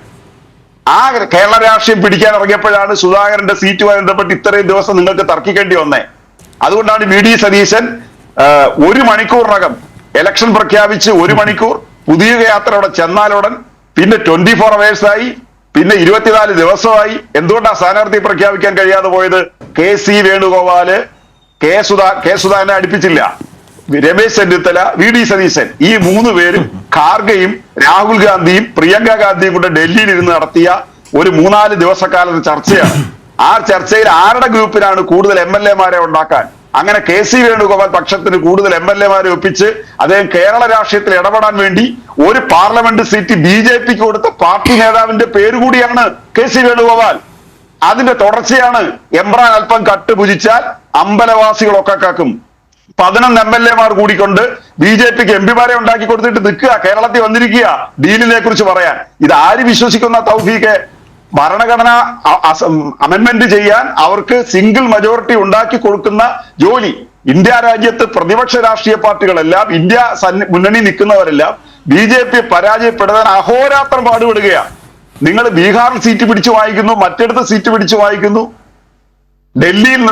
ആ കേരള രാഷ്ട്രീയം പിടിക്കാൻ ഇറങ്ങിയപ്പോഴാണ് സുധാകരന്റെ സീറ്റുമായി ബന്ധപ്പെട്ട് ഇത്രയും ദിവസം നിങ്ങൾക്ക് തർക്കിക്കേണ്ടി വന്നേ. അതുകൊണ്ടാണ് VD സതീശൻ 1 മണിക്കൂറിനകം ഇലക്ഷൻ പ്രഖ്യാപിച്ച് 1 മണിക്കൂർ പുതിയ യാത്ര അവിടെ ചെന്നാലുടൻ പിന്നെ 24 hours ആയി, പിന്നെ 24 ദിവസമായി. എന്തുകൊണ്ടാ സ്ഥാനാർത്ഥി പ്രഖ്യാപിക്കാൻ കഴിയാതെ പോയത്? KC വേണുഗോപാല് കെ സുധാകരനെ അടുപ്പിച്ചില്ല. രമേശ് ചെന്നിത്തല, VD സതീശൻ, ഈ 3 പേരും ഖാർഗെയും രാഹുൽ ഗാന്ധിയും പ്രിയങ്ക ഗാന്ധിയും കൂടെ ഡൽഹിയിൽ ഇരുന്ന് നടത്തിയ ഒരു 3-4 ദിവസക്കാലത്തെ ചർച്ചയാണ്. ആ ചർച്ചയിൽ ആരുടെ ഗ്രൂപ്പിനാണ് കൂടുതൽ MLA-മാരെ ഉണ്ടാക്കാൻ? അങ്ങനെ KC വേണുഗോപാൽ പക്ഷത്തിന് കൂടുതൽ MLA-മാരെ ഒപ്പിച്ച് അദ്ദേഹം കേരള രാഷ്ട്രീയത്തിൽ ഇടപെടാൻ വേണ്ടി ഒരു പാർലമെന്റ് സീറ്റ് BJPക്ക് കൊടുത്ത പാർട്ടി നേതാവിന്റെ പേര് കൂടിയാണ് KC വേണുഗോപാൽ. അതിന്റെ തുടർച്ചയാണ് എംബ്രാൻ അല്പം കട്ടുപുജിച്ചാൽ അമ്പലവാസികളൊക്കെ കാക്കും. 11 MLA-മാർ കൂടിക്കൊണ്ട് BJPക്ക് MP-മാരെ ഉണ്ടാക്കി കൊടുത്തിട്ട് നിൽക്കുക, കേരളത്തിൽ വന്നിരിക്കുക ഡീലിനെ കുറിച്ച് പറയാൻ. ഇത് ആര് വിശ്വസിക്കുന്ന തൗഫീഖ്? ഭരണഘടന അമെന്റ്മെന്റ് ചെയ്യാൻ അവർക്ക് സിംഗിൾ മെജോറിറ്റി ഉണ്ടാക്കി കൊടുക്കുന്ന ജോലി ഇന്ത്യ രാജ്യത്ത് പ്രതിപക്ഷ രാഷ്ട്രീയ പാർട്ടികളെല്ലാം, ഇന്ത്യ മുന്നണി നിൽക്കുന്നവരെല്ലാം BJP പരാജയപ്പെടുത്താൻ അഹോരാത്രം പാടുപെടുകയാണ്. നിങ്ങൾ ബീഹാറിൽ സീറ്റ് പിടിച്ചു വാങ്ങിക്കുന്നു, മറ്റിടത്ത് സീറ്റ് പിടിച്ചു വാങ്ങിക്കുന്നു. ഡൽഹിയിൽ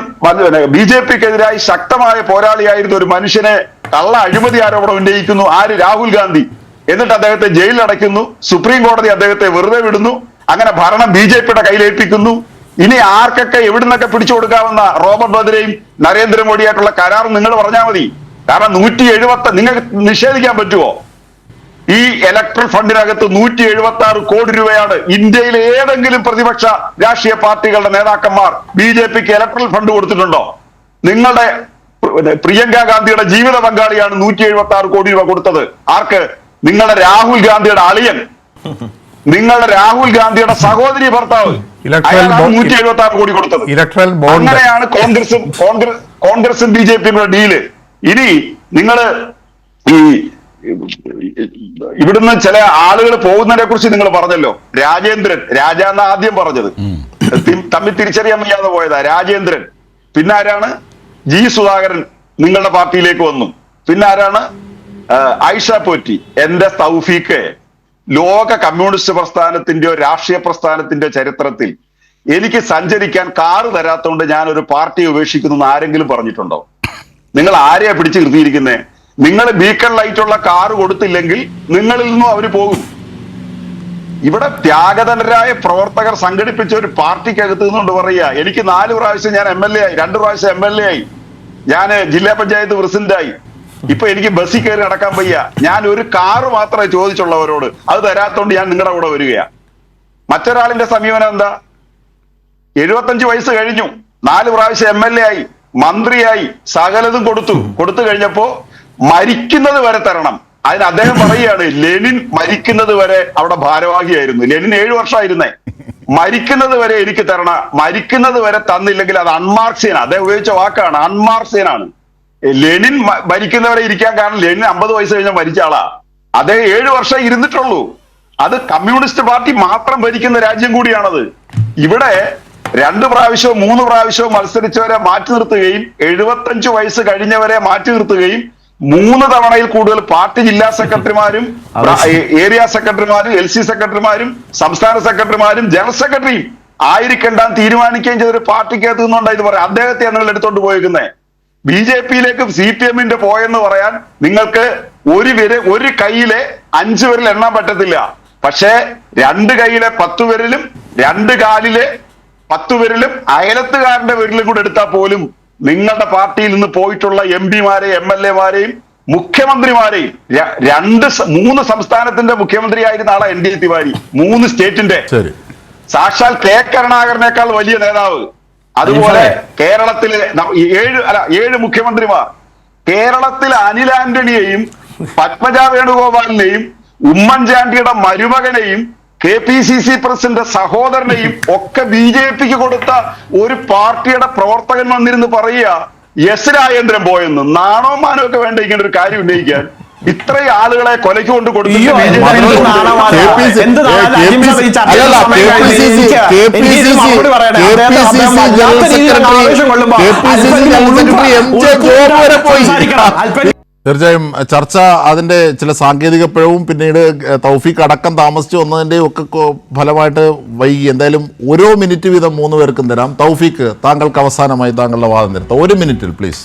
BJPക്കെതിരായി ശക്തമായ പോരാളിയായിരുന്ന ഒരു മനുഷ്യനെ കള്ള അഴിമതി ആരോപണം ഉന്നയിക്കുന്നു. ആര്? രാഹുൽ ഗാന്ധി. എന്നിട്ട് അദ്ദേഹത്തെ ജയിലിൽ അടയ്ക്കുന്നു. സുപ്രീം കോടതി അദ്ദേഹത്തെ വെറുതെ വിടുന്നു. അങ്ങനെ ഭരണം BJPയുടെ കയ്യിലേൽപ്പിക്കുന്നു. ഇനി ആർക്കൊക്കെ എവിടുന്നൊക്കെ പിടിച്ചു കൊടുക്കാവുന്ന റോബർട്ട് വദ്രയും നരേന്ദ്രമോദിയായിട്ടുള്ള കരാറും നിങ്ങൾ പറഞ്ഞാൽ മതി. കാരണം 170 നിങ്ങൾക്ക് നിഷേധിക്കാൻ പറ്റുമോ? ഈ ഇലക്ട്രൽ ഫണ്ടിനകത്ത് 176 കോടി രൂപയാണ് ഇന്ത്യയിലെ ഏതെങ്കിലും പ്രതിപക്ഷ രാഷ്ട്രീയ പാർട്ടികളുടെ നേതാക്കന്മാർ BJPക്ക് ഇലക്ട്രൽ ഫണ്ട് കൊടുത്തിട്ടുണ്ടോ? നിങ്ങളുടെ പ്രിയങ്ക ഗാന്ധിയുടെ ജീവിത പങ്കാളിയാണ് 176 കോടി രൂപ കൊടുത്തത്. ആർക്ക്? നിങ്ങളുടെ രാഹുൽ ഗാന്ധിയുടെ അളിയൻ, നിങ്ങളുടെ രാഹുൽ ഗാന്ധിയുടെ സഹോദരി ഭർത്താവ്, അയാളാണ് 176 കോടി കൊടുത്തത്. അങ്ങനെയാണ് കോൺഗ്രസും BJPയും ഡീല്. ഇനി നിങ്ങള് ഈ ഇവിടുന്ന് ചില ആളുകൾ പോകുന്നതിനെ കുറിച്ച് നിങ്ങൾ പറഞ്ഞല്ലോ. രാജേന്ദ്രൻ, രാജ എന്ന ആദ്യം പറഞ്ഞത്, തമ്മിൽ തിരിച്ചറിയാൻ വയ്യാതെ പോയതാ രാജേന്ദ്രൻ. പിന്നെ ആരാണ്? G. സുധാകരൻ നിങ്ങളുടെ പാർട്ടിയിലേക്ക് വന്നു. പിന്നെ ആരാണ്? ആയിഷ പോറ്റി. എന്റെ തൗഫീഖ്, ലോക കമ്മ്യൂണിസ്റ്റ് പ്രസ്ഥാനത്തിന്റെയോ രാഷ്ട്രീയ പ്രസ്ഥാനത്തിന്റെയോ ചരിത്രത്തിൽ എനിക്ക് സഞ്ചരിക്കാൻ കാറ് തരാത്തോണ്ട് ഞാൻ ഒരു പാർട്ടി ഉപേക്ഷിക്കുന്നു ആരെങ്കിലും പറഞ്ഞിട്ടുണ്ടോ? നിങ്ങൾ ആരെയാ പിടിച്ചു നിർത്തിയിരിക്കുന്നേ? നിങ്ങൾ ബീക്കൺ ലൈറ്റുള്ള കാറ് കൊടുത്തില്ലെങ്കിൽ നിങ്ങളിൽ നിന്നും അവര് പോകും. ഇവിടെ ത്യാഗതനരായ പ്രവർത്തകർ സംഘടിപ്പിച്ച ഒരു പാർട്ടിക്കകത്ത് നിന്നുകൊണ്ട് പറയുക, എനിക്ക് 4 പ്രാവശ്യം ഞാൻ MLA ആയി, 2 പ്രാവശ്യം MLA ആയി, ഞാൻ ജില്ലാ പഞ്ചായത്ത് പ്രസിഡന്റായി, ഇപ്പൊ എനിക്ക് ബസ്സിൽ കയറി നടക്കാൻ വയ്യ, ഞാൻ ഒരു കാറ് മാത്രമേ ചോദിച്ചുള്ളവരോട്, അത് തരാത്തോണ്ട് ഞാൻ നിങ്ങളുടെ കൂടെ വരികയാ. മറ്റൊരാളിന്റെ സമീപനം എന്താ? 75 വയസ്സ് കഴിഞ്ഞു, 4 പ്രാവശ്യം MLA ആയി, മന്ത്രിയായി, സകലതും കൊടുത്തു കഴിഞ്ഞപ്പോ മരിക്കുന്നത് വരെ തരണം. അതിന് അദ്ദേഹം പറയുകയാണ്, ലെനിൻ മരിക്കുന്നത് വരെ അവിടെ ഭാരവാഹിയായിരുന്നു. ലെനിൻ 7 വർഷമായിരുന്നേ. മരിക്കുന്നത് വരെ എനിക്ക് തരണം, മരിക്കുന്നത് വരെ തന്നില്ലെങ്കിൽ അത് അൺമാർക്സിയനാണ്. അദ്ദേഹം ഉപയോഗിച്ച വാക്കാണ്, അൺമാർക്സിയനാണ്. ലെനിൻ മരിക്കുന്നവരെ ഇരിക്കാൻ കാരണം ലെനിൻ 50 വയസ്സ് കഴിഞ്ഞാൽ മരിച്ച ആളാ. അദ്ദേഹം 7 വർഷം ഇരുന്നിട്ടുള്ളൂ. അത് കമ്മ്യൂണിസ്റ്റ് പാർട്ടി മാത്രം ഭരിക്കുന്ന രാജ്യം കൂടിയാണത്. ഇവിടെ 2 പ്രാവശ്യവും 3 പ്രാവശ്യവും മത്സരിച്ചവരെ മാറ്റി നിർത്തുകയും 75 വയസ്സ് കഴിഞ്ഞവരെ മാറ്റി നിർത്തുകയും 3 തവണയിൽ കൂടുതൽ പാർട്ടി ജില്ലാ സെക്രട്ടറിമാരും ഏരിയ സെക്രട്ടറിമാരും LC സെക്രട്ടറിമാരും സംസ്ഥാന സെക്രട്ടറിമാരും ജനറൽ സെക്രട്ടറിയും ആയിരിക്കണ്ടാൻ തീരുമാനിക്കുകയും ചെയ്തൊരു പാർട്ടിക്കകത്ത് നിന്നുണ്ടായി പറയാം. അദ്ദേഹത്തെ നിങ്ങൾ എടുത്തോണ്ട് പോയേക്കുന്നേ. BJPയിലേക്ക് CPM-ന്റെ പോയെന്ന് പറയാൻ നിങ്ങൾക്ക് ഒരു കൈയിലെ 5 വിരൽ എണ്ണാൻ പറ്റത്തില്ല. പക്ഷേ 2 കൈയിലെ 10 വിരലും 2 കാലിലെ 10 വിരലും അയലത്തുകാരന്റെ വിരലും കൂടെ എടുത്താൽ പോലും നിങ്ങളുടെ പാർട്ടിയിൽ നിന്ന് പോയിട്ടുള്ള MP-മാരെയും MLA-മാരെയും മുഖ്യമന്ത്രിമാരെയും 3 സംസ്ഥാനത്തിന്റെ മുഖ്യമന്ത്രിയായിരുന്ന ആളാ ND തിവാരി, 3 സ്റ്റേറ്റിന്റെ. സാക്ഷാൽ K. കരുണാകരനേക്കാൾ വലിയ നേതാവ്. അതുപോലെ കേരളത്തിലെ 7 മുഖ്യമന്ത്രിമാർ. കേരളത്തിലെ അനിൽ ആന്റണിയെയും പത്മജ വേണുഗോപാലിനെയും ഉമ്മൻചാണ്ടിയുടെ മരുമകനെയും KPCC പ്രസിഡന്റ് സഹോദരനെയും ഒക്കെ BJPക്ക് കൊടുത്ത ഒരു പാർട്ടിയുടെ പ്രവർത്തകൻ വന്നിരുന്ന് പറയുക എസ് രാജേന്ദ്രൻ പോയെന്ന്. നാണോ മാനോ ഒക്കെ വേണ്ട ഇങ്ങനെ ഒരു കാര്യം ഉന്നയിക്കാൻ. ഇത്രയും ആളുകളെ കൊലയ്ക്ക് കൊണ്ട് കൊടുത്തിട്ട് തീർച്ചയായും ചർച്ച അതിന്റെ ചില സാങ്കേതിക പിഴവും പിന്നീട് തൗഫീഖ് അടക്കം താമസിച്ചു വന്നതിന്റെ ഒക്കെ ഫലമായിട്ട് വൈകി. എന്തായാലും ഓരോ മിനിറ്റ് വീതം 3 പേർക്കും തരാം. തൗഫീഖ്, താങ്കൾക്ക് അവസാനമായി താങ്കളുടെ വാദം നിർത്താം, 1 മിനിറ്റിൽ പ്ലീസ്.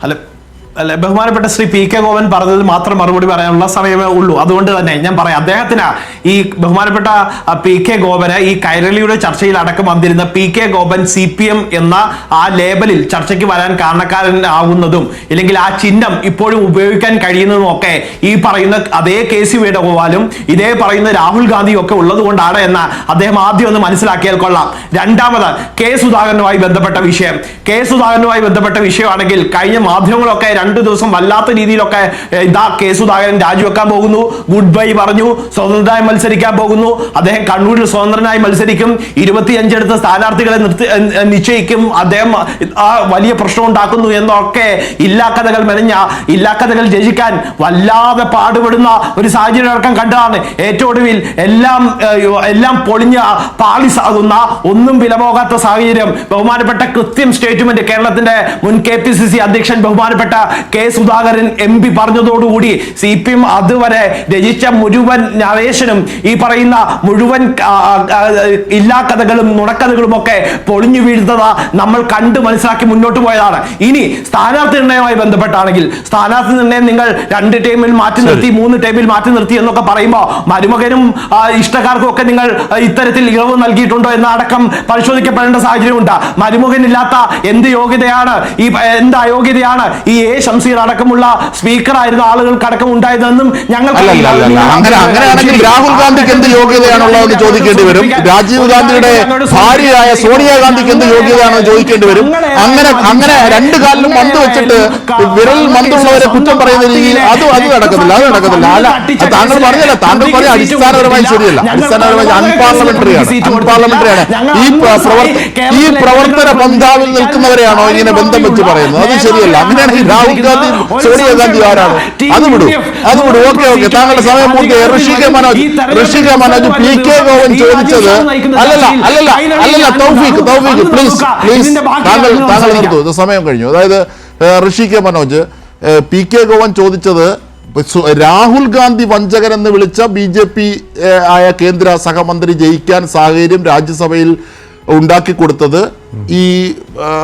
അല്ല, ബഹുമാനപ്പെട്ട ശ്രീ PK ഗോപൻ പറഞ്ഞത് മാത്രം മറുപടി പറയാനുള്ള സമയമേ ഉള്ളൂ. അതുകൊണ്ട് തന്നെ ഞാൻ പറയാം, അദ്ദേഹത്തിന് ഈ ബഹുമാനപ്പെട്ട PK ഗോപന് ഈ കൈരളിയുടെ ചർച്ചയിൽ അടക്കം വന്നിരുന്ന PK ഗോപൻ CPM എന്ന ആ ലേബലിൽ ചർച്ചയ്ക്ക് വരാൻ കാരണക്കാരനാകുന്നതും ഇല്ലെങ്കിൽ ആ ചിഹ്നം ഇപ്പോഴും ഉപയോഗിക്കാൻ കഴിയുന്നതും ഒക്കെ ഈ പറയുന്ന അതേ KC വേണുഗോപാലും ഇതേ പറയുന്ന രാഹുൽ ഗാന്ധിയും ഒക്കെ ഉള്ളത് കൊണ്ടാണ് എന്ന് അദ്ദേഹം ആദ്യം ഒന്ന് മനസ്സിലാക്കിയാൽ കൊള്ളാം. രണ്ടാമത് K. സുധാകരനുമായി ബന്ധപ്പെട്ട വിഷയമാണെങ്കിൽ കഴിഞ്ഞ മാധ്യമങ്ങളൊക്കെ 2 ദിവസം വല്ലാത്ത രീതിയിലൊക്കെ ഇതാ K. സുധാകരൻ രാജിവെക്കാൻ പോകുന്നു, ഗുഡ് ബൈ പറഞ്ഞു, സ്വതന്ത്രനായി മത്സരിക്കാൻ പോകുന്നു, അദ്ദേഹം കണ്ണൂരിൽ സ്വതന്ത്രനായി മത്സരിക്കും, 25 അടുത്ത സ്ഥാനാർത്ഥികളെ നിശ്ചയിക്കും, അദ്ദേഹം വലിയ പ്രശ്നം ഉണ്ടാക്കുന്നു എന്നൊക്കെ ഇല്ലാക്കഥകൾ മെനഞ്ഞ ഇല്ലാക്കഥകൾ രചിക്കാൻ വല്ലാതെ പാടുപെടുന്ന ഒരു സാഹചര്യം അടക്കം കണ്ടതാണ്. ഏറ്റവും ഒടുവിൽ എല്ലാം പൊളിഞ്ഞ പാളിസാകുന്ന ഒന്നും വിലപോകാത്ത സാഹചര്യം. ബഹുമാനപ്പെട്ട കൃത്യം സ്റ്റേറ്റ്മെന്റ് കേരളത്തിന്റെ മുൻ KPCC അധ്യക്ഷൻ ബഹുമാനപ്പെട്ട K. സുധാകരൻ MP പറഞ്ഞതോടുകൂടി CPM അതുവരെ രചിച്ച മുഴുവൻ നരേഷനും ഈ പറയുന്ന മുഴുവൻ ഇല്ലാക്കഥകളും നുണക്കഥകളും ഒക്കെ പൊളിഞ്ഞു വീഴുന്നത് നമ്മൾ കണ്ട് മനസ്സിലാക്കി മുന്നോട്ട് പോയതാണ്. ഇനി സ്ഥാനാർത്ഥി നിർണയവുമായി ബന്ധപ്പെട്ടാണെങ്കിൽ സ്ഥാനാർത്ഥി നിർണയം നിങ്ങൾ 2 ടൈമിൽ മാറ്റി നിർത്തി, 3 ടൈമിൽ മാറ്റി നിർത്തി എന്നൊക്കെ പറയുമ്പോൾ മരുമകനും ഇഷ്ടക്കാർക്കും ഒക്കെ നിങ്ങൾ ഇത്തരത്തിൽ ഇളവ് നൽകിയിട്ടുണ്ടോ എന്ന അടക്കം പരിശോധിക്കപ്പെടേണ്ട സാഹചര്യമുണ്ട്. മരുമകനില്ലാത്ത എന്ത് അയോഗ്യതയാണ് ഈ ഷംസീർ അടക്കമുള്ള സ്പീക്കർ ആയിരുന്ന ആളുകൾക്കടക്കം ഉണ്ടായതെന്നും അങ്ങനെയാണെങ്കിൽ രാഹുൽ ഗാന്ധിക്ക് എന്ത് യോഗ്യതയാണുള്ളതെന്ന് ചോദിക്കേണ്ടി വരും. രാജീവ് ഗാന്ധിയുടെ ഭാര്യയായ സോണിയാഗാന്ധിക്ക് എന്ത് യോഗ്യതയാണെന്ന് ചോദിക്കേണ്ടി വരും. അങ്ങനെ രണ്ടു കാലിലും മന്ത് വെച്ചിട്ട് വിരൽ മന്തുള്ളവരെ കുറ്റം പറയുന്ന രീതിയിൽ അത് നടക്കത്തില്ല. അല്ല, താങ്കൾ പറഞ്ഞല്ല, താങ്കൾ പറഞ്ഞ അടിസ്ഥാനപരമായി ശരിയല്ല. അടിസ്ഥാനപരമായി അൺപാർലമെന്ററിയാണ്. ഈ പ്രവർത്തന പന്ഥാവിൽ നിൽക്കുന്നവരെയാണോ ഇങ്ങനെ ബന്ധം വെച്ച് പറയുന്നത്? അത് ശരിയല്ല. അങ്ങനെയാണെങ്കിൽ രാഹുൽ ഗാന്ധി സോണിയാഗാന്ധി ആരാണ്? അത് വിടൂ. ഓക്കെ. താങ്കളുടെ സമയം പൂർത്തിയായി. ഋഷിക മനോജ് PK ഗോവൻ ചോദിച്ചത് അല്ലല്ല തൗഫീഖ് പ്ലീസ് താങ്കൾ നിർത്തൂ, ഇത് സമയം കഴിഞ്ഞു. അതായത് ഋഷിക മനോജ് PK ഗോവൻ ചോദിച്ചത് രാഹുൽ ഗാന്ധി വഞ്ചകനെന്ന് വിളിച്ച BJP ആയ കേന്ദ്ര സഹമന്ത്രി ജയിക്കാൻ സാഹചര്യം രാജ്യസഭയിൽ ഉണ്ടാക്കി കൊടുത്തത് ഈ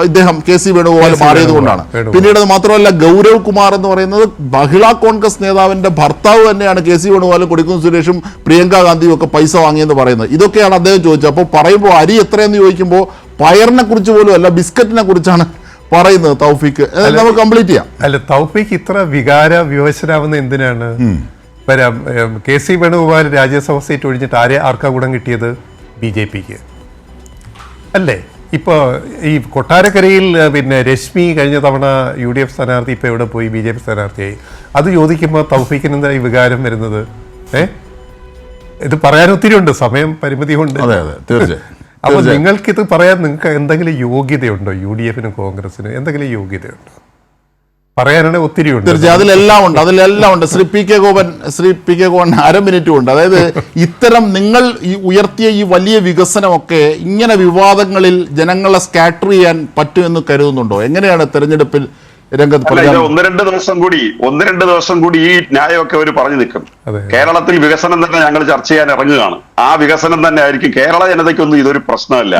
ഇദ്ദേഹം KC വേണുഗോപാൽ മാറിയത് കൊണ്ടാണ്. പിന്നീട് അത് മാത്രമല്ല, ഗൗരവ് കുമാർ എന്ന് പറയുന്നത് മഹിളാ കോൺഗ്രസ് നേതാവിന്റെ ഭർത്താവ് തന്നെയാണ് KC വേണുഗോപാലും കൊടിക്കുന്നിൽ സുരേഷും പ്രിയങ്ക ഗാന്ധിയും ഒക്കെ പൈസ വാങ്ങിയെന്ന് പറയുന്നത്. ഇതൊക്കെയാണ് അദ്ദേഹം ചോദിച്ചത്. അപ്പോൾ പറയുമ്പോൾ അരി എത്രയെന്ന് ചോദിക്കുമ്പോൾ പയറിനെ കുറിച്ച് പോലും അല്ല, ബിസ്ക്കറ്റിനെ കുറിച്ചാണ് പറയുന്നത്. തൗഫീഖ് നമുക്ക് കംപ്ലീറ്റ് ചെയ്യാം. അല്ല, തൗഫീഖ് ഇത്ര വിവശനാവുന്ന എന്തിനാണ്? KC വേണുഗോപാൽ രാജ്യസഭ സീറ്റ് ഒഴിഞ്ഞിട്ട് ആർക്കാ ഗുണം കിട്ടിയത്? BJPക്ക് അല്ലേ? ഇപ്പോൾ ഈ കൊട്ടാരക്കരയിൽ പിന്നെ രശ്മി കഴിഞ്ഞ തവണ UDF സ്ഥാനാർത്ഥി ഇപ്പോൾ എവിടെ പോയി? BJP സ്ഥാനാർത്ഥിയായി. അത് ചോദിക്കുമ്പോൾ തൗഫീഖിന് എന്താ ഈ വികാരം വരുന്നത്? ഇത് പറയാൻ ഒത്തിരി ഉണ്ട്, സമയം പരിമിതി കൊണ്ട്. തീർച്ചയായും. അപ്പോൾ നിങ്ങൾക്കിത് പറയാൻ നിങ്ങൾക്ക് എന്തെങ്കിലും യോഗ്യതയുണ്ടോ? UDFനും കോൺഗ്രസിനും എന്തെങ്കിലും യോഗ്യതയുണ്ടോ? പറയാനാണെങ്കിൽ ഒത്തിരി ഉണ്ട്. അതിലെല്ലാം ഉണ്ട്. ശ്രീ പി കെ ഗോവൻ അരമിനിറ്റും ഉണ്ട്. അതായത് ഇത്തരം നിങ്ങൾ ഈ ഉയർത്തിയ ഈ വലിയ വികസനമൊക്കെ ഇങ്ങനെ വിവാദങ്ങളിൽ ജനങ്ങളെ സ്കാറ്റർ ചെയ്യാൻ പറ്റുമെന്ന് കരുതുന്നുണ്ടോ? എങ്ങനെയാണ് തെരഞ്ഞെടുപ്പിൽ രംഗത്ത്? ഒന്ന് രണ്ട് ദിവസം കൂടി ഈ ന്യായമൊക്കെ അവർ പറഞ്ഞു നിൽക്കും. കേരളത്തിൽ വികസനം തന്നെ ഞങ്ങൾ ചർച്ച ചെയ്യാൻ ഇറങ്ങുകയാണ്. ആ വികസനം തന്നെ ആയിരിക്കും. കേരള ജനതയ്ക്കൊന്നും ഇതൊരു പ്രശ്നമല്ല.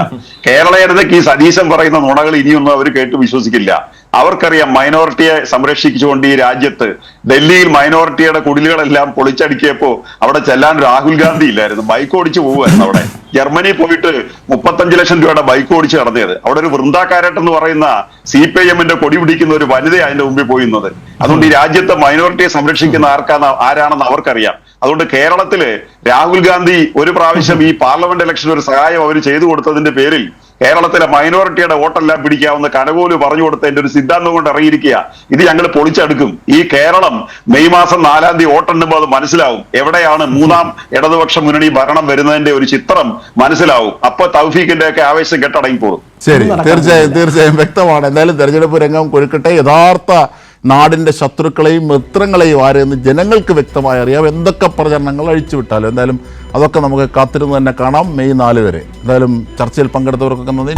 കേരള ജനതയ്ക്ക് ഈ സതീശൻ പറയുന്ന നുണകൾ ഇനിയൊന്നും അവർ കേട്ട് വിശ്വസിക്കില്ല. അവർക്കറിയാം മൈനോറിറ്റിയെ സംരക്ഷിച്ചുകൊണ്ട് ഈ രാജ്യത്ത് ഡൽഹിയിൽ മൈനോറിറ്റിയുടെ കുടിലുകളെല്ലാം പൊളിച്ചടുക്കിയപ്പോ അവിടെ ചെല്ലാൻ രാഹുൽ ഗാന്ധി ഇല്ലായിരുന്നു. ബൈക്ക് ഓടിച്ചു പോവുമായിരുന്നു. അവിടെ ജർമ്മനി പോയിട്ട് 35 ലക്ഷം രൂപയുടെ ബൈക്ക് ഓടിച്ച് നടത്തിയത്. അവിടെ ഒരു വൃന്ദാകാരറ്റ് എന്ന് പറയുന്ന CPIM-ന്റെ കൊടി പിടിക്കുന്ന ഒരു വനിത അതിന്റെ മുമ്പിൽ പോയിരുന്നത്. അതുകൊണ്ട് ഈ രാജ്യത്തെ മൈനോറിറ്റിയെ സംരക്ഷിക്കുന്ന ആരാണെന്ന് അവർക്കറിയാം. അതുകൊണ്ട് കേരളത്തില് രാഹുൽ ഗാന്ധി ഒരു പ്രാവശ്യം ഈ പാർലമെന്റ് ഇലക്ഷൻ ഒരു സഹായം അവർ ചെയ്തു കൊടുത്തതിന്റെ പേരിൽ കേരളത്തിലെ മൈനോറിറ്റിയുടെ വോട്ടെല്ലാം പിടിക്കാവുന്ന കനകോല് പറഞ്ഞു കൊടുത്തതിന്റെ ഒരു സിദ്ധാന്തം കൊണ്ട് ഇറങ്ങിയിരിക്കുക. ഇത് ഞങ്ങൾ പൊളിച്ചെടുക്കും. ഈ കേരളം മെയ് മാസം 4-ാം തീയതി വോട്ടെണ്ണുമ്പോൾ അത് മനസ്സിലാവും. എവിടെയാണ് മൂന്നാം ഇടതുപക്ഷ മുന്നണി ഭരണം വരുന്നതിന്റെ ഒരു ചിത്രം മനസ്സിലാവും. അപ്പൊ തൗഫീഖിന്റെ ഒക്കെ ആവേശം കെട്ടടങ്ങിപ്പോകും. ശരി, തീർച്ചയായും വ്യക്തമാണ്. എന്തായാലും തെരഞ്ഞെടുപ്പ് രംഗം കൊഴുക്കട്ടെ. യഥാർത്ഥ നാടിന്റെ ശത്രുക്കളെയും മിത്രങ്ങളെയും ആരെന്ന് ജനങ്ങൾക്ക് വ്യക്തമായി അറിയാം. എന്തൊക്കെ പ്രചരണങ്ങൾ അഴിച്ചുവിട്ടാലും എന്തായാലും അതൊക്കെ നമുക്ക് കാത്തിരുന്ന് തന്നെ കാണാം. മെയ് 4 വരെ. എന്തായാലും ചർച്ചയിൽ പങ്കെടുത്തവർക്കൊക്കെ നന്ദി.